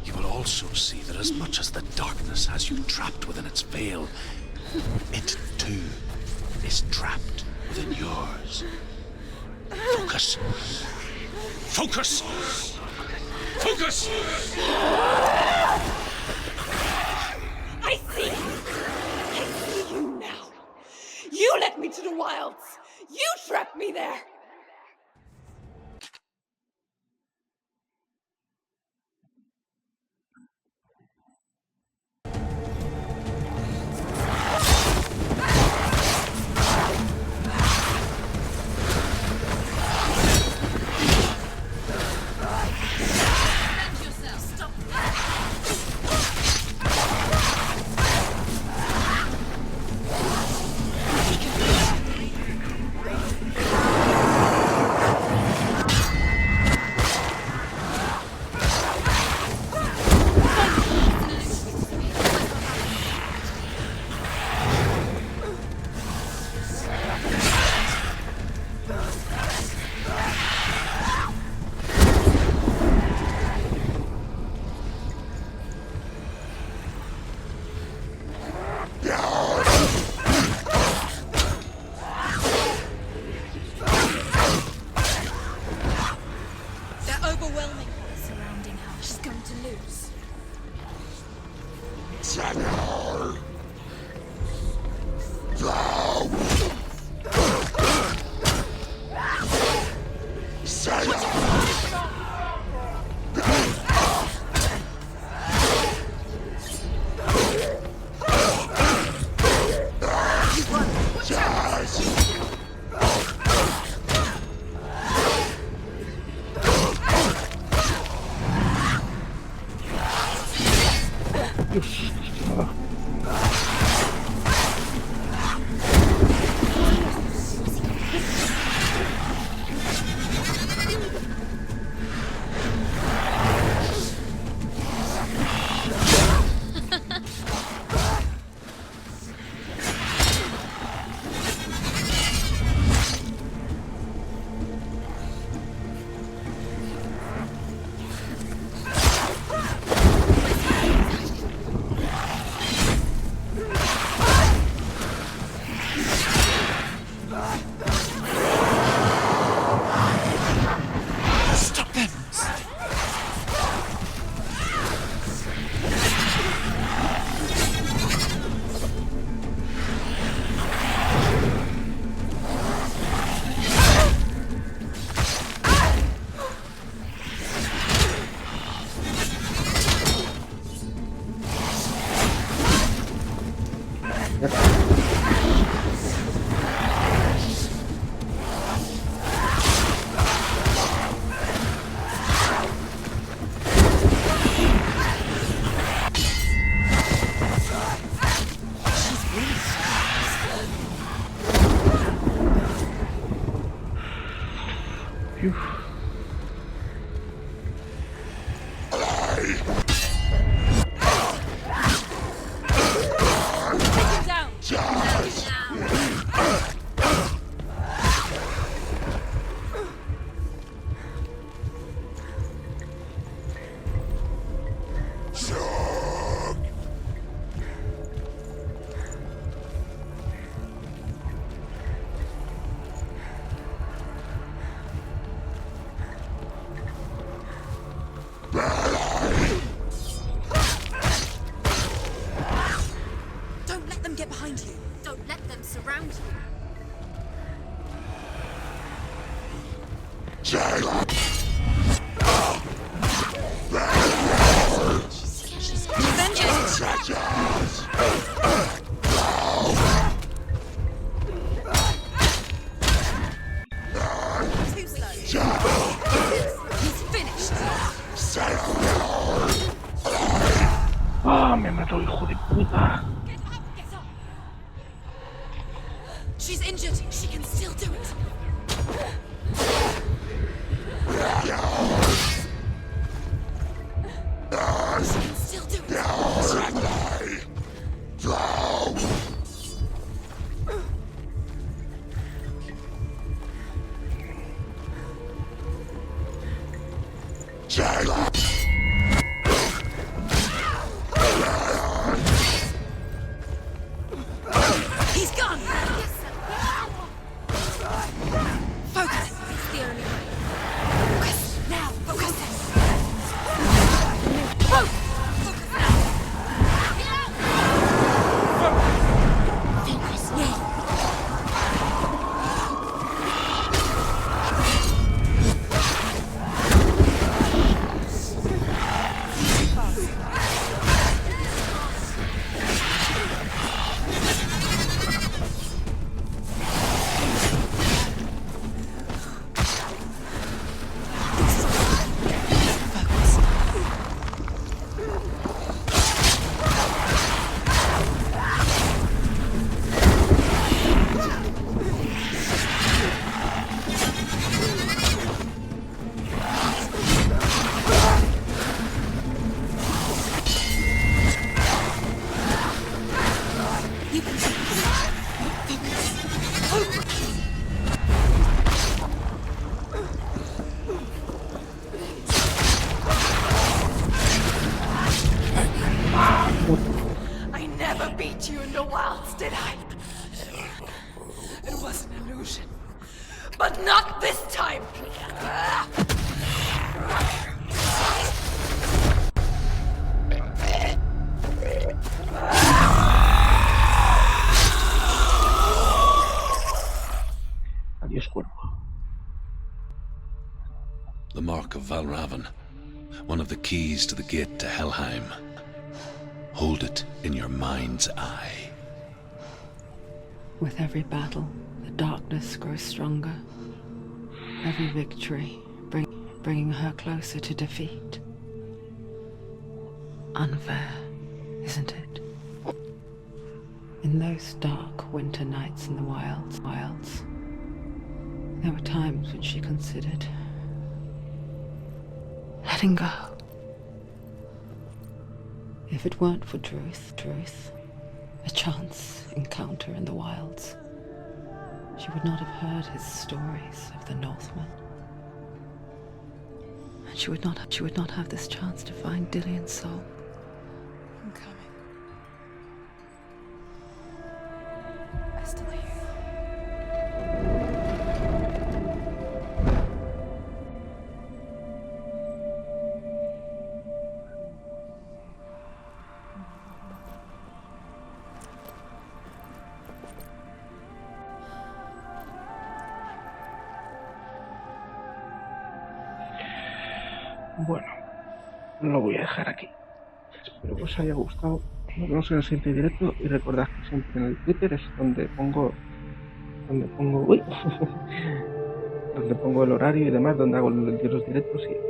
you will also see that as much as the darkness has you trapped within its veil, it too is trapped within yours. Focus. Focus! Focus! I see you now. You led me to the wilds. You trapped me there. Uf. Don't let them get behind you. Don't let them surround you. Too slow. He's finished. ¡Ah! Me mató, hijo de puta. Get up, get up. She's injured. She can still do it. She can still do it. He's gone. Focus. It's the only way. Focus. Now. Focus. Focus now. Focus now. You can do this. Focus. I never beat you in the wilds, did I? It was an illusion. But not this time! Adiós, cuervo. The mark of Valravan, one of the keys to the gate to Helheim. Hold it in your mind's eye. With every battle, the darkness grows stronger. Every victory bringing her closer to defeat. Unfair, isn't it? In those dark winter nights in the wilds, there were times when she considered letting go. If it weren't for Druth, a chance encounter in the wilds, she would not have heard his stories of the Northmen. And she would not have this chance to find Dillion's soul. I'm coming. I still hear you. Bueno, lo voy a dejar aquí. Espero que os haya gustado. Nos vemos en el siguiente directo y recordad que siempre en el Twitter es donde pongo uy, donde pongo el horario y demás, donde hago los directos y demás.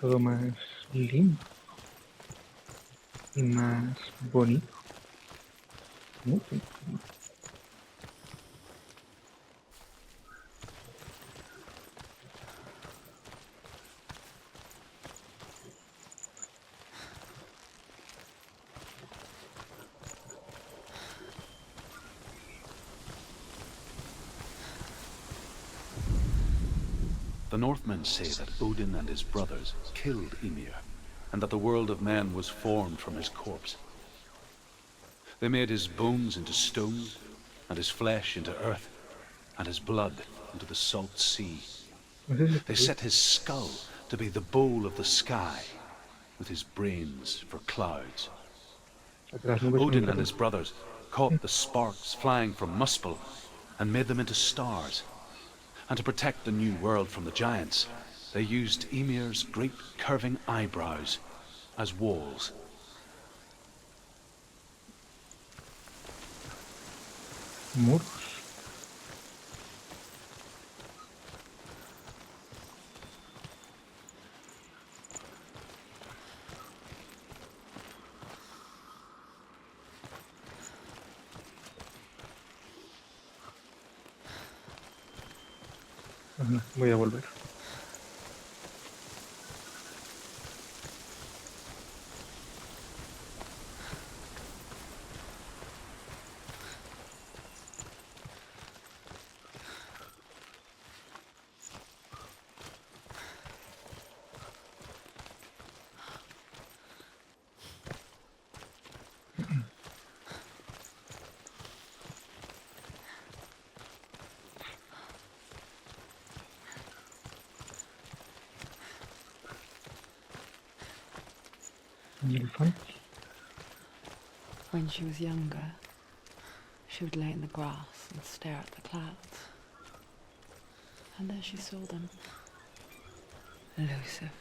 todo más limpio y más bonito. Mucho, mucho, mucho. The Northmen say that Odin and his brothers killed Ymir, and that the world of men was formed from his corpse. They made his bones into stone, and his flesh into earth, and his blood into the salt sea. They set his skull to be the bowl of the sky, with his brains for clouds. Odin and his brothers caught the sparks flying from Muspel and made them into stars. And to protect the new world from the giants, they used Ymir's great curving eyebrows as walls. Muros. Bueno, voy a volver. When she was younger, she would lay in the grass and stare at the clouds. And there she saw them. Elusive,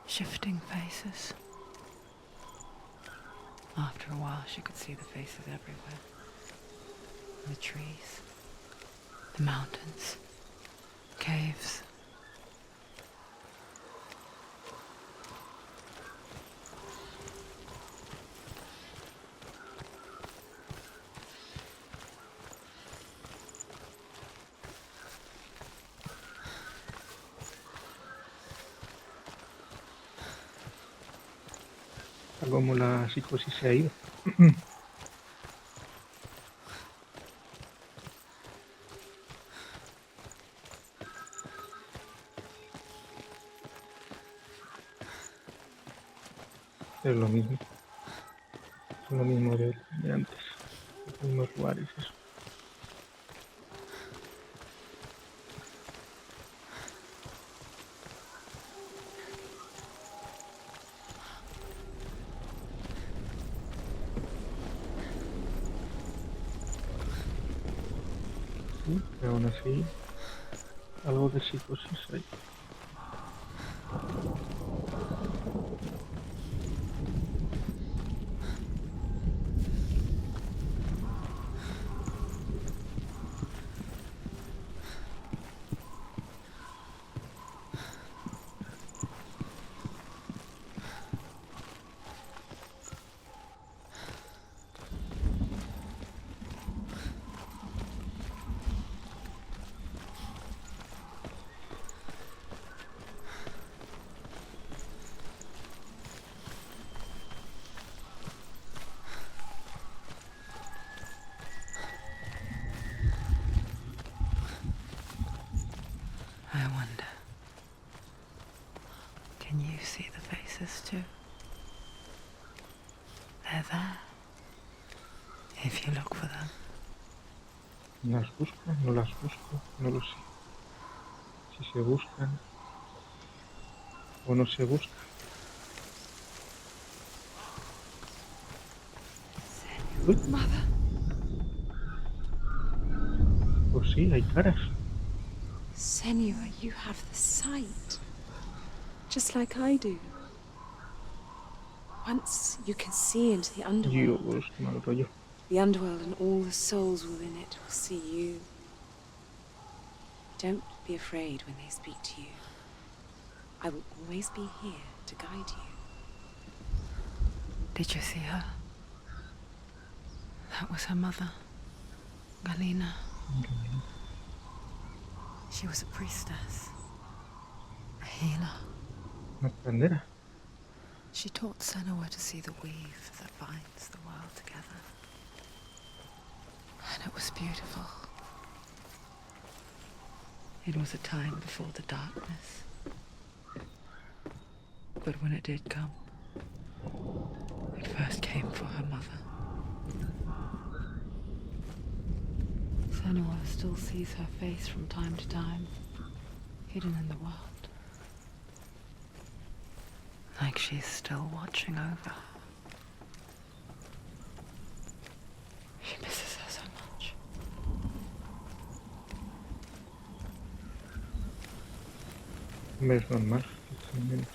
shifting faces. After a while, she could see the faces everywhere. The trees, the mountains, caves. Como la psicosis se ha ido. Es lo mismo. Es lo mismo de antes. Los mismos lugares, eso. Pero aún así, algo de psicosis hay. I wonder, can you see the faces too? They're there, if you look for them. Las busco, no las busco, no lo sé. Si se buscan o no se buscan. Uy. Mother. Pues sí, hay caras. Senua, you have the sight. Just like I do. Once you can see into the underworld. Dios, qué mal rollo. The underworld and all the souls within it will see you. Don't be afraid when they speak to you. I will always be here to guide you. Did you see her? That was her mother, Galina. She was a priestess, a healer. Una curandera. She taught Senua to see the weave that binds the world together. And it was beautiful. It was a time before the darkness. But when it did come, it first came for her mother. Senua still sees her face from time to time, hidden in the world. Like she's still watching over her. She misses her so much. Hombre, es normal. Es menos.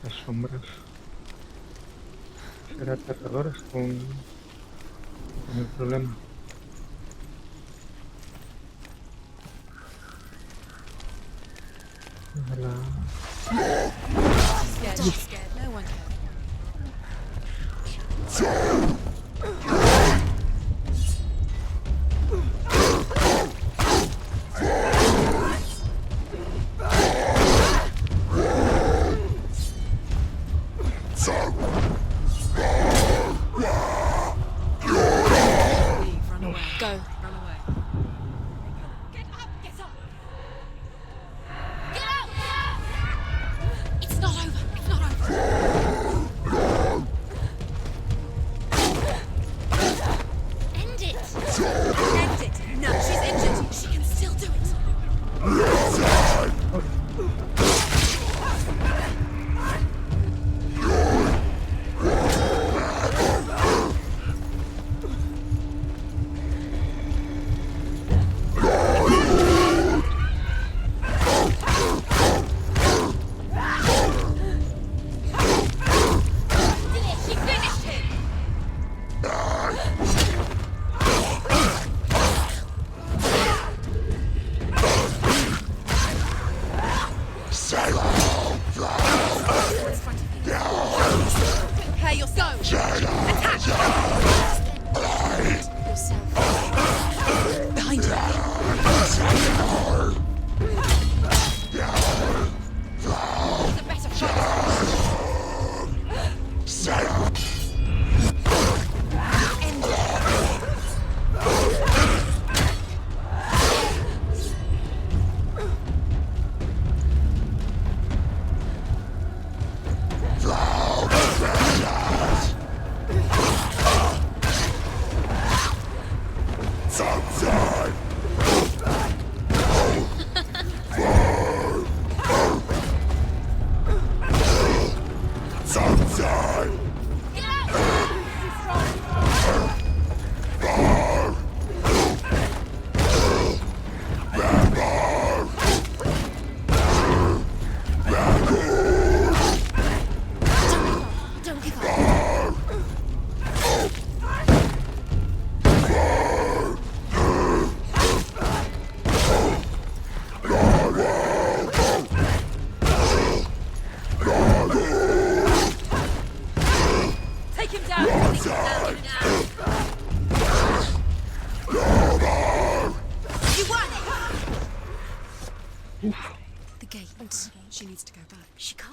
Las sombras serán aterradoras con el problema. She's scared. No one cares.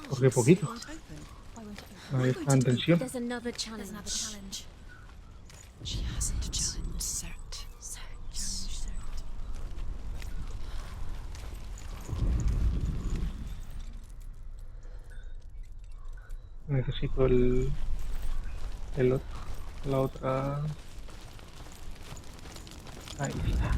Corre poquito. Ahí está en tensión. There's another challenge. She hasn't challenged Cert. Necesito el otro. La otra... Ahí está.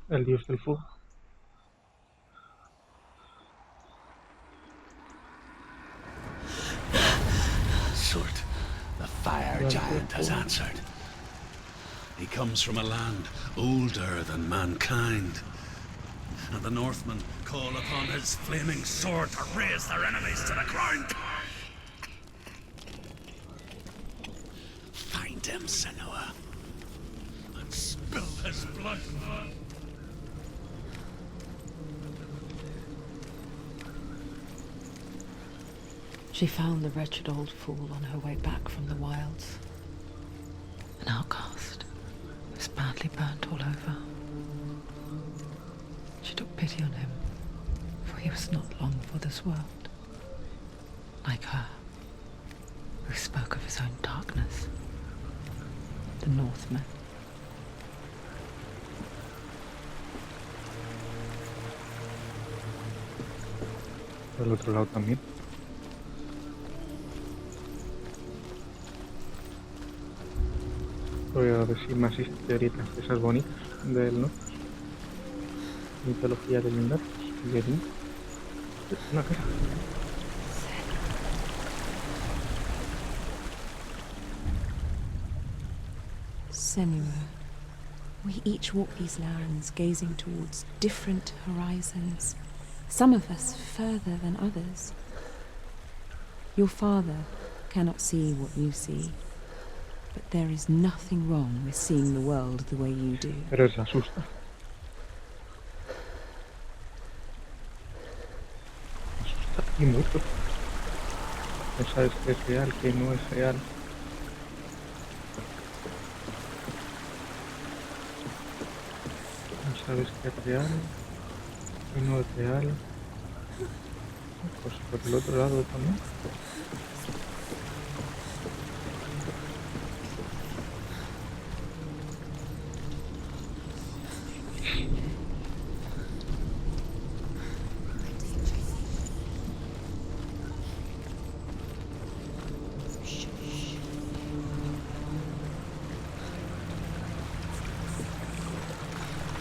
El dios del fuego. Surt, the fire giant has answered. He comes from a land older than mankind. And the Northmen call upon his flaming sword to raise their enemies to the ground. Find him, Senua, and spill his blood. She found the wretched old fool on her way back from the wilds. An outcast. He was badly burnt all over. She took pity on him, for he was not long for this world. Like her, who spoke of his own darkness. The Northmen. Del otro lado también. Voy a ver si más historietas de esas bonitas del norte. Mitología del norte. Una cara. Senua, we each walk these lands gazing towards different horizons, some of us further than others. Your father cannot see what you see, but there is nothing wrong with seeing the world the way you do. Pero se asusta. Asusta y mucho. No sabes qué es real, qué no es real. No sabes qué es real, qué no es real. Pues por el otro lado también.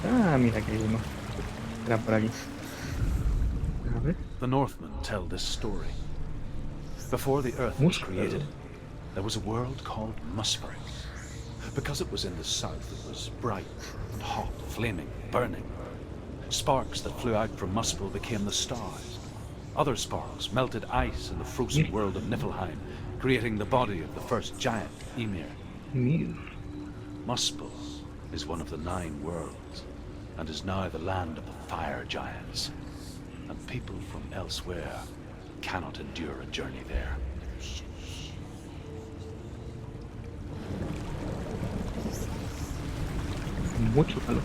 Ah, mira que hay uno. Era por aquí. A ver. The Northmen tell this story. Before the earth was created, there was a world called Muspelheim. Because it was in the south, it was bright and hot, flaming, burning. Sparks that flew out from Muspel became the stars. Other sparks melted ice in the frozen world of Niflheim, creating the body of the first giant, Ymir. Muspel is one of the 9 worlds, and is now the land of the fire giants. And people from elsewhere cannot endure a journey there. Mucho calor.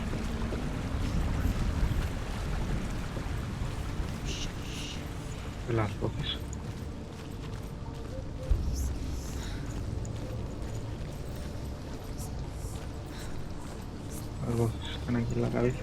Las voces. Las voces están aquí en la cabeza.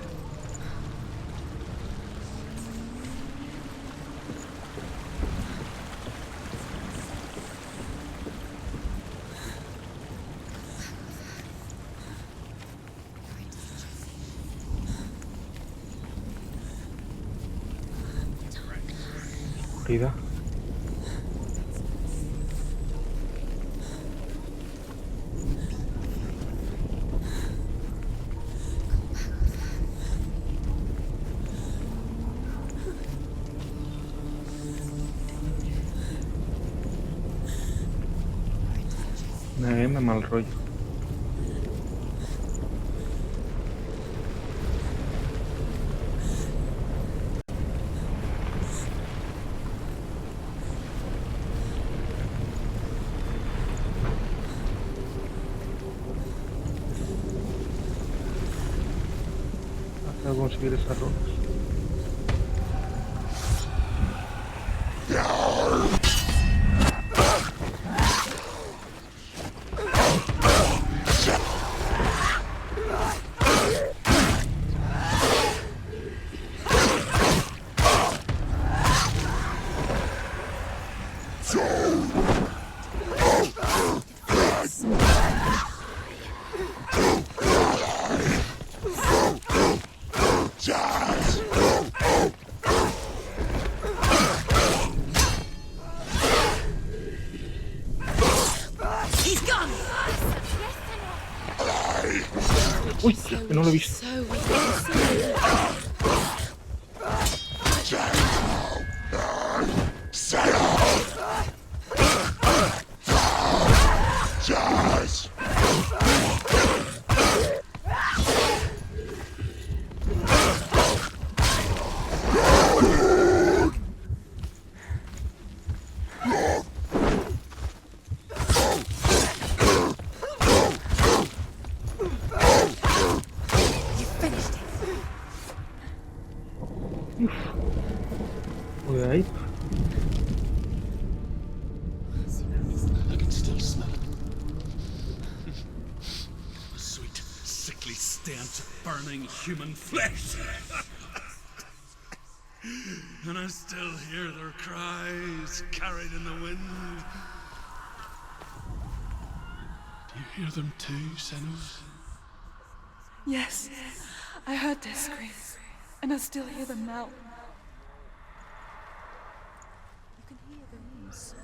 Oscuridad. Me mal rollo. Hasta conseguir esas ropas. He's gone. Uy, que no lo he visto. So weak. Uy, ahí. I can still smell it. The sweet, sickly stench of burning human flesh. And I still hear their cries carried in the wind. Do you hear them too, Senua? Yes, I heard their screams, and I still hear them now. You can hear them soon.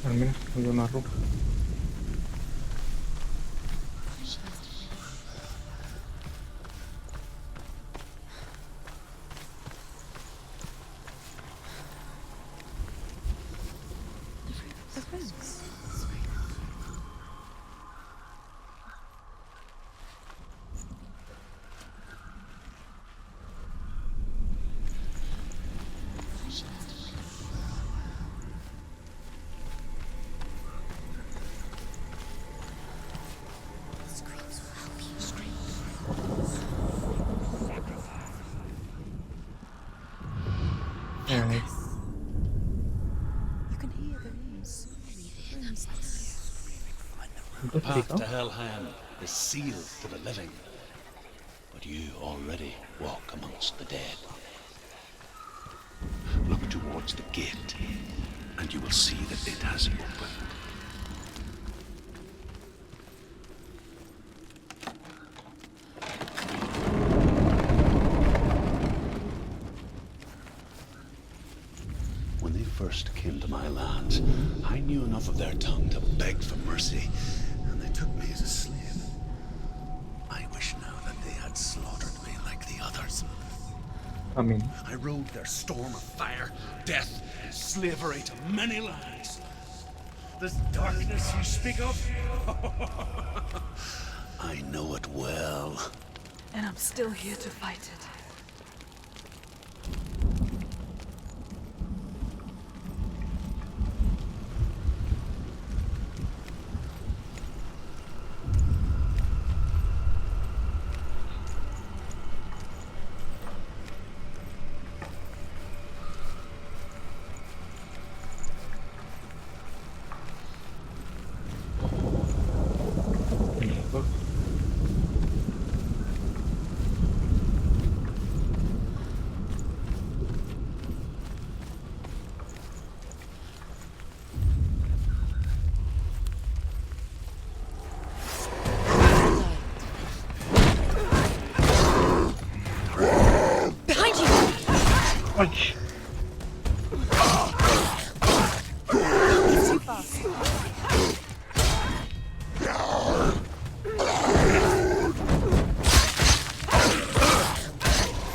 Al menos hay una ropa. You can hear the runes. The path to Helheim is sealed to the living, but you already walk amongst the dead. Look towards the gate, and you will see that it has opened. When they first came to my lands, I knew enough of their tongue to beg for mercy, and they took me as a slave. I wish now that they had slaughtered me like the others. I mean, I rode their storm of fire, death, and slavery to many lands. This darkness you speak of? I know it well. And I'm still here to fight it. Ay.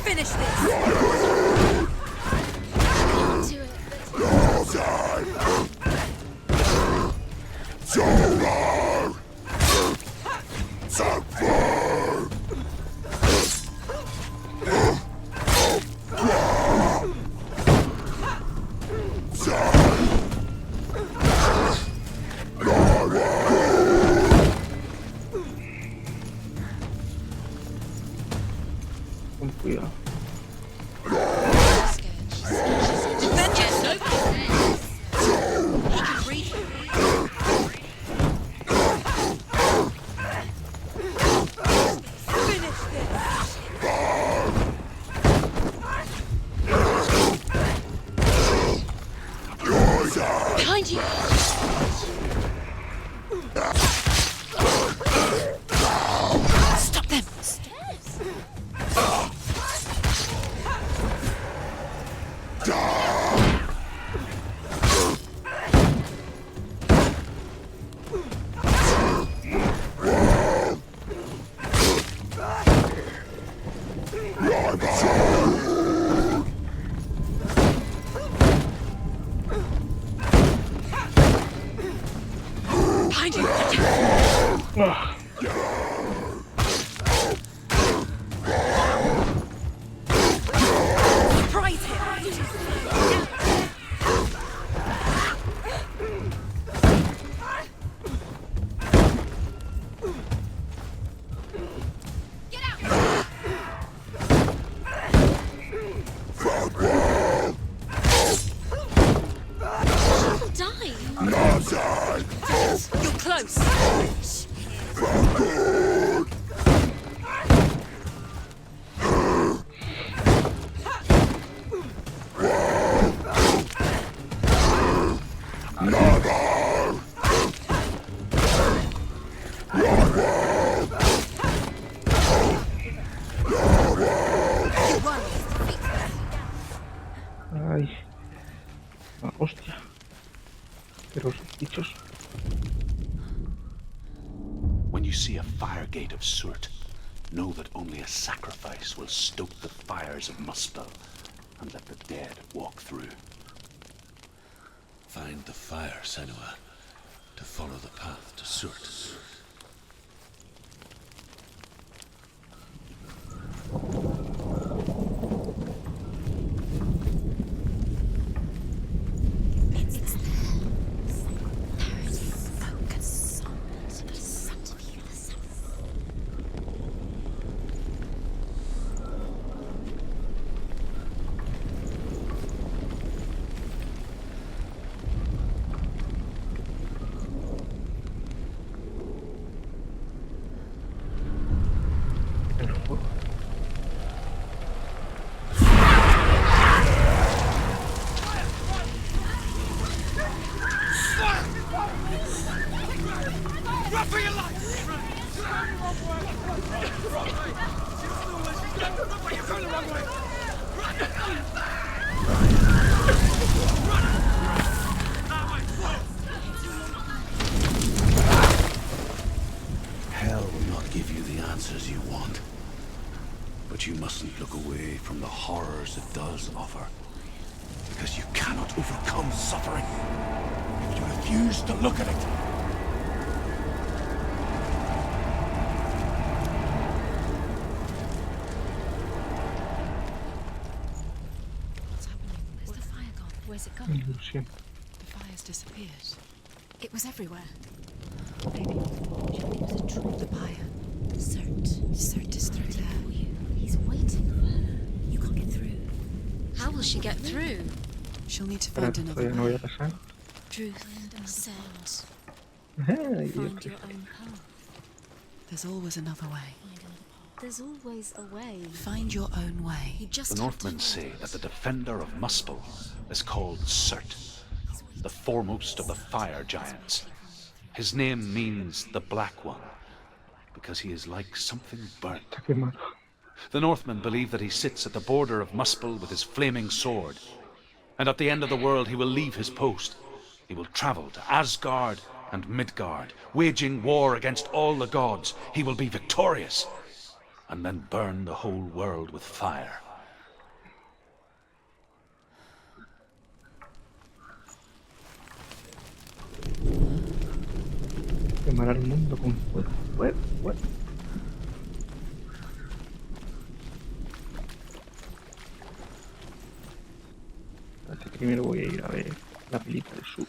Finish this. Ah, Surprise him! Die! You're close! ay. Ah, hostia. Pero esos bichos. When you see a fire gate of Surt, know that only a sacrifice will stoke the fires of Muspel and let the dead walk through. Find the fire, Senua, to follow the path to Surt. El juego. Hell will not give you the answers you want. But you mustn't look away from the horrors it does offer. Because you cannot overcome suffering if you refuse to look at it. What's happening? Where's the fire gone? Where's it gone? Ilusión. The fire's disappeared. It was everywhere. Maybe. Do you think it was a troll? The pyre. Cert is through there. He's waiting for her. You can't get through. How will she get through? She'll need to Espera, find another todavía no voy way. a pasar. Truth, send. Ajá, y Find yo your own path. There's always another way. There's always a way. Find your own way. You just The have to Northmen say that the defender of Muspel is called Surt, the foremost of the fire giants. His name means the Black One, because he is like something burnt. está quemado. The Northmen believe that he sits at the border of Muspel with his flaming sword, and at the end of the world he will leave his post. He will travel to Asgard and Midgard, waging war against all the gods. He will be victorious, and then burn the whole world with fire. Quemar al mundo con fuego. Fuego, fuego. Así que primero voy a ir a ver la película del sur.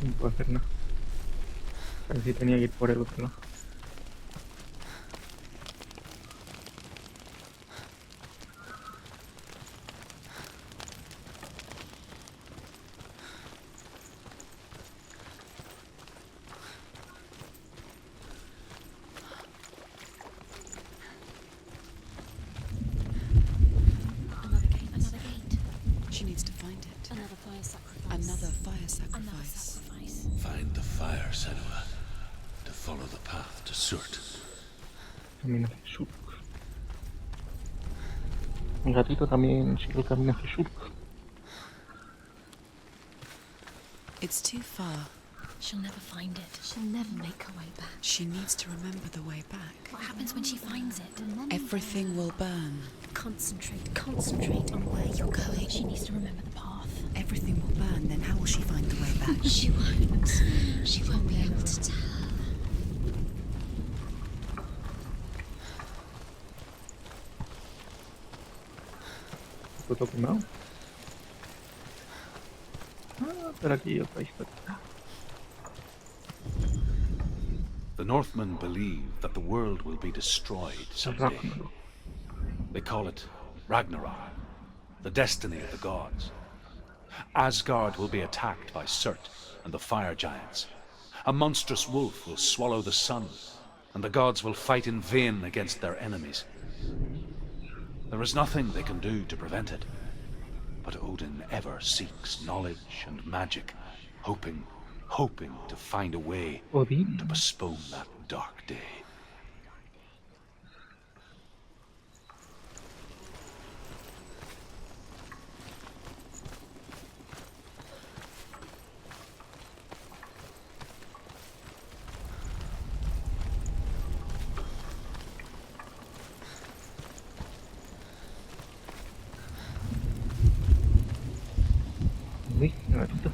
No puedo hacer nada. A ver si tenía que ir por el otro lado. follow the path to Surt. Camino hacia Surk. Mi gatito también sigue el camino hacia Surk. It's too far. She'll never find it. She'll never make her way back. She needs to remember the way back. What happens when she finds it? Everything will burn. Concentrate on where you're going. She needs to remember the path. Everything will burn, then how will she find the way back? She won't. She won't be able to tell. Todo quemado. Pero aquí otra historia. The Northmen believe that the world will be destroyed someday. Ragnarok. They call it Ragnarok, the destiny of the gods. Asgard will be attacked by Surt and the fire giants. A monstrous wolf will swallow the sun, and the gods will fight in vain against their enemies. There is nothing they can do to prevent it, but Odin ever seeks knowledge and magic, hoping to find a way Odin. to postpone that dark day. Uy, mi gatito.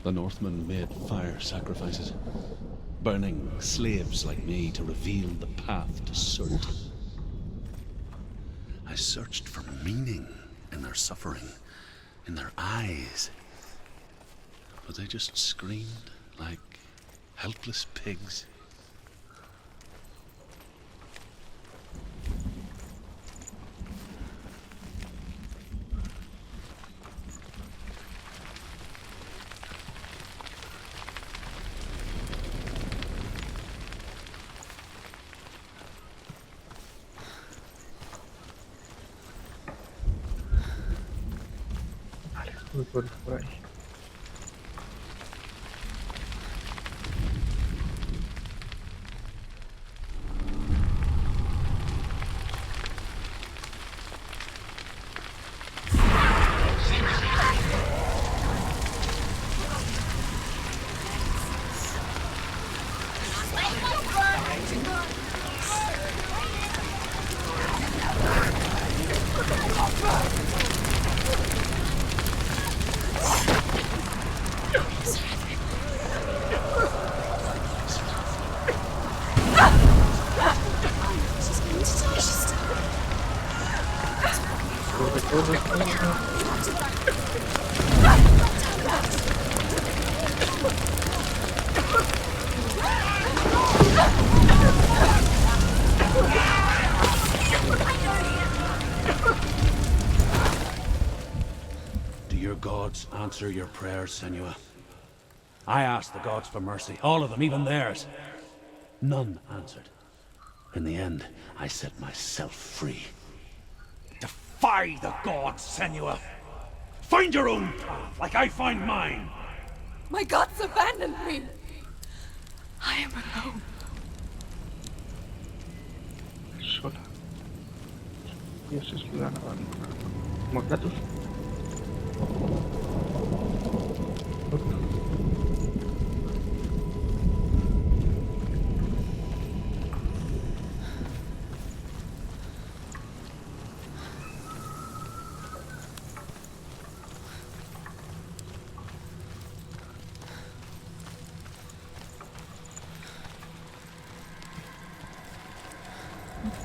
The Northmen made fire sacrifices, burning slaves like me to reveal the path to Surt. I searched for meaning in their suffering, in their eyes, but they just screamed like helpless pigs. Voy por ahí. Do your gods answer your prayers, Senua? I asked the gods for mercy, all of them, even theirs. None answered. In the end, I set myself free. Defy the gods, Senua! Find your own path, like I find mine! My gods abandoned me! I am alone. Sola. Dioses la abandonaron. Como gatos.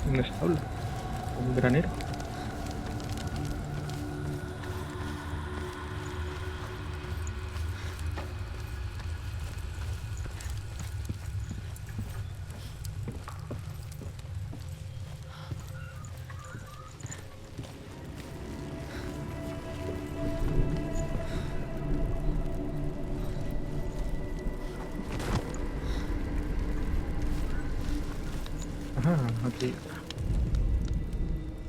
Un establo, un granero. Ajá, aquí.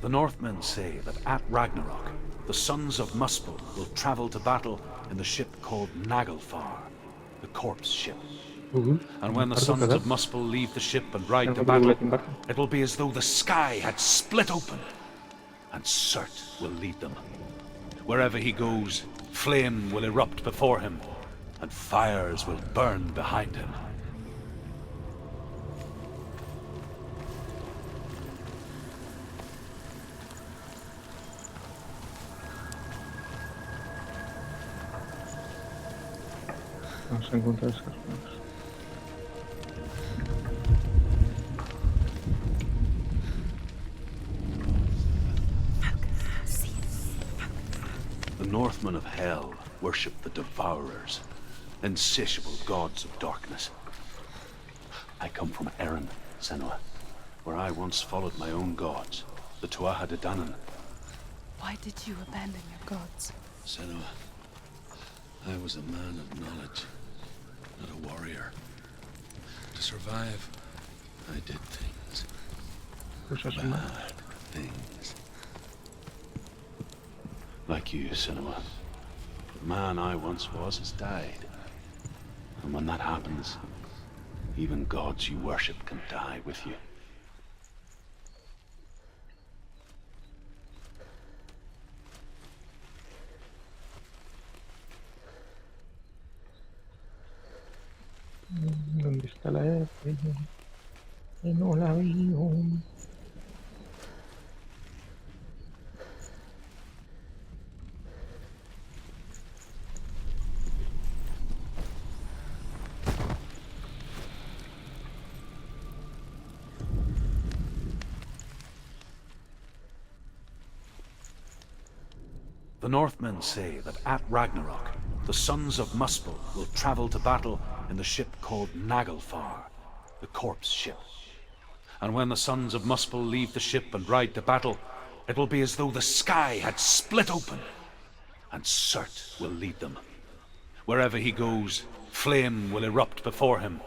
The Northmen say that at Ragnarok, the sons of Muspel will travel to battle in the ship called Naglfar, the corpse ship. And when the sons of Muspel leave the ship and ride to battle, it will be as though the sky had split open, and Surt will lead them. Wherever he goes, flame will erupt before him, and fires will burn behind him. Vamos a encontrar esas cosas. The Northmen of Hell worship the Devourers, insatiable gods of darkness. I come from Erin, Senua, where I once followed my own gods, the Tuatha De Danann. Why did you abandon your gods? Senua, I was a man of knowledge, not a warrior. To survive, I did things. Bad things. Like you, Senua. The man I once was has died. And when that happens, even gods you worship can die with you. ¿Dónde está la F? Que no la veo. The Northmen say that at Ragnarok, the sons of Muspel will travel to battle in the ship called Naglfar, the corpse ship. And when the sons of Muspel leave the ship and ride to battle, it will be as though the sky had split open, and Surt will lead them. Wherever he goes, flame will erupt before him,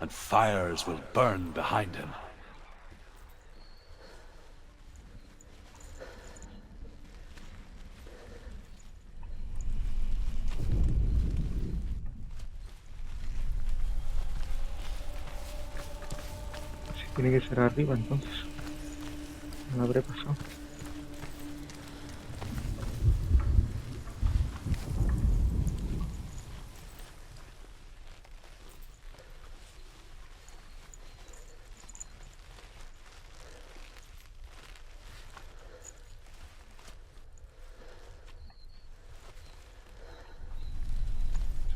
and fires will burn behind him. Tiene que ser arriba entonces. No habré pasado.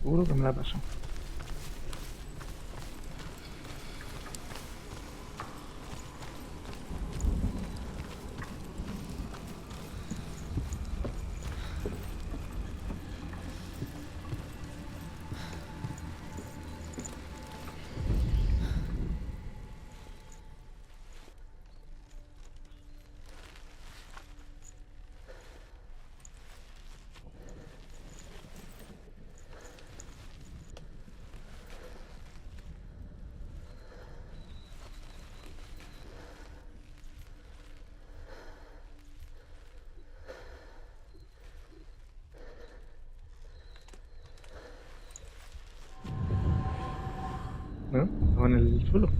Seguro que me la pasó. ¿No? Estaba en el suelo.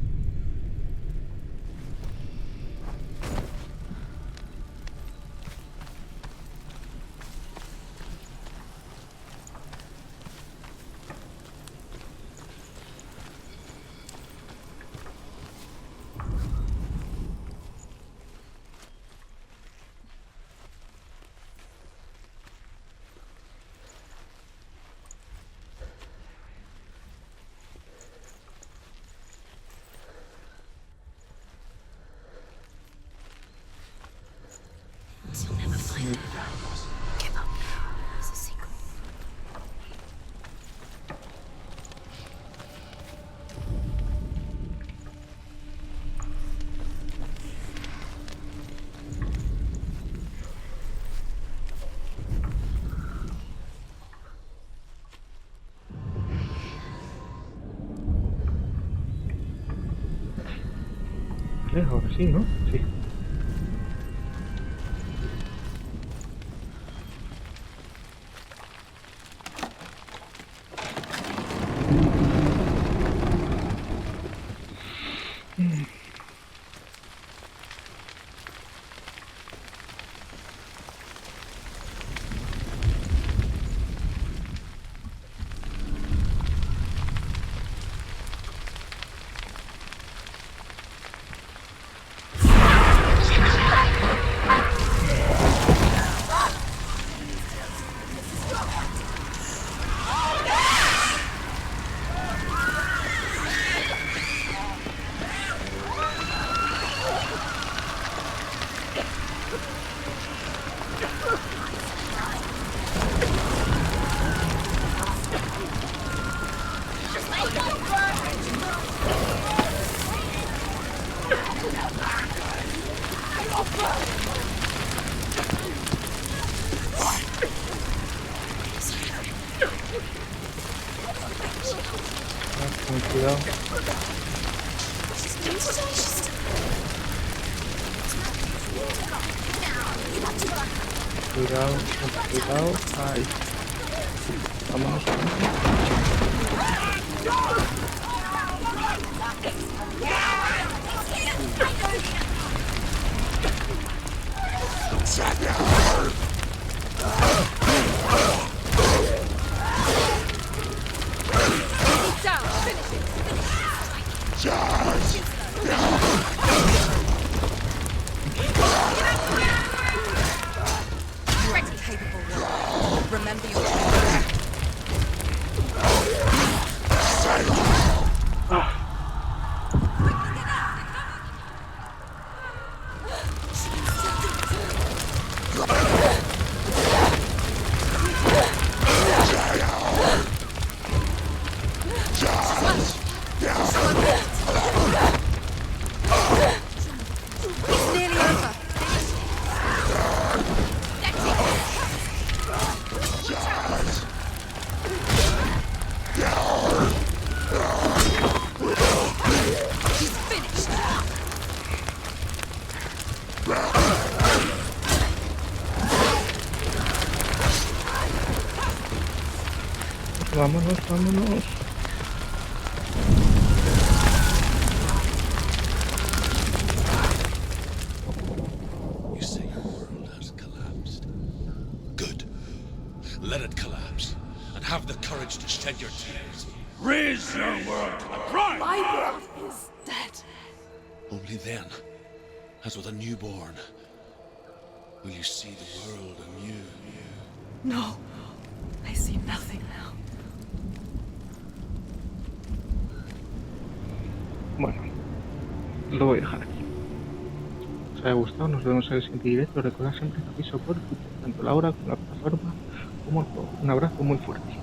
sé, ahora sí, ¿no? Sí. Con cuidado. Cuidado, con cuidado. Ahí. Vámonos. Remember your It's nearly over. He's finished. Vámonos, vámonos. You say your world has collapsed. Good. Let it collapse, and have the courage to shed your tears. Raise your world to the prime! My world is dead. Only then, as with a newborn, will you see the world anew. No, I see nothing now. Bueno, lo voy a dejar aquí. Si os haya gustado, nos vemos en el siguiente directo. Recordad siempre que aviso por Twitter, tanto la hora como la plataforma como el juego. Un abrazo muy fuerte.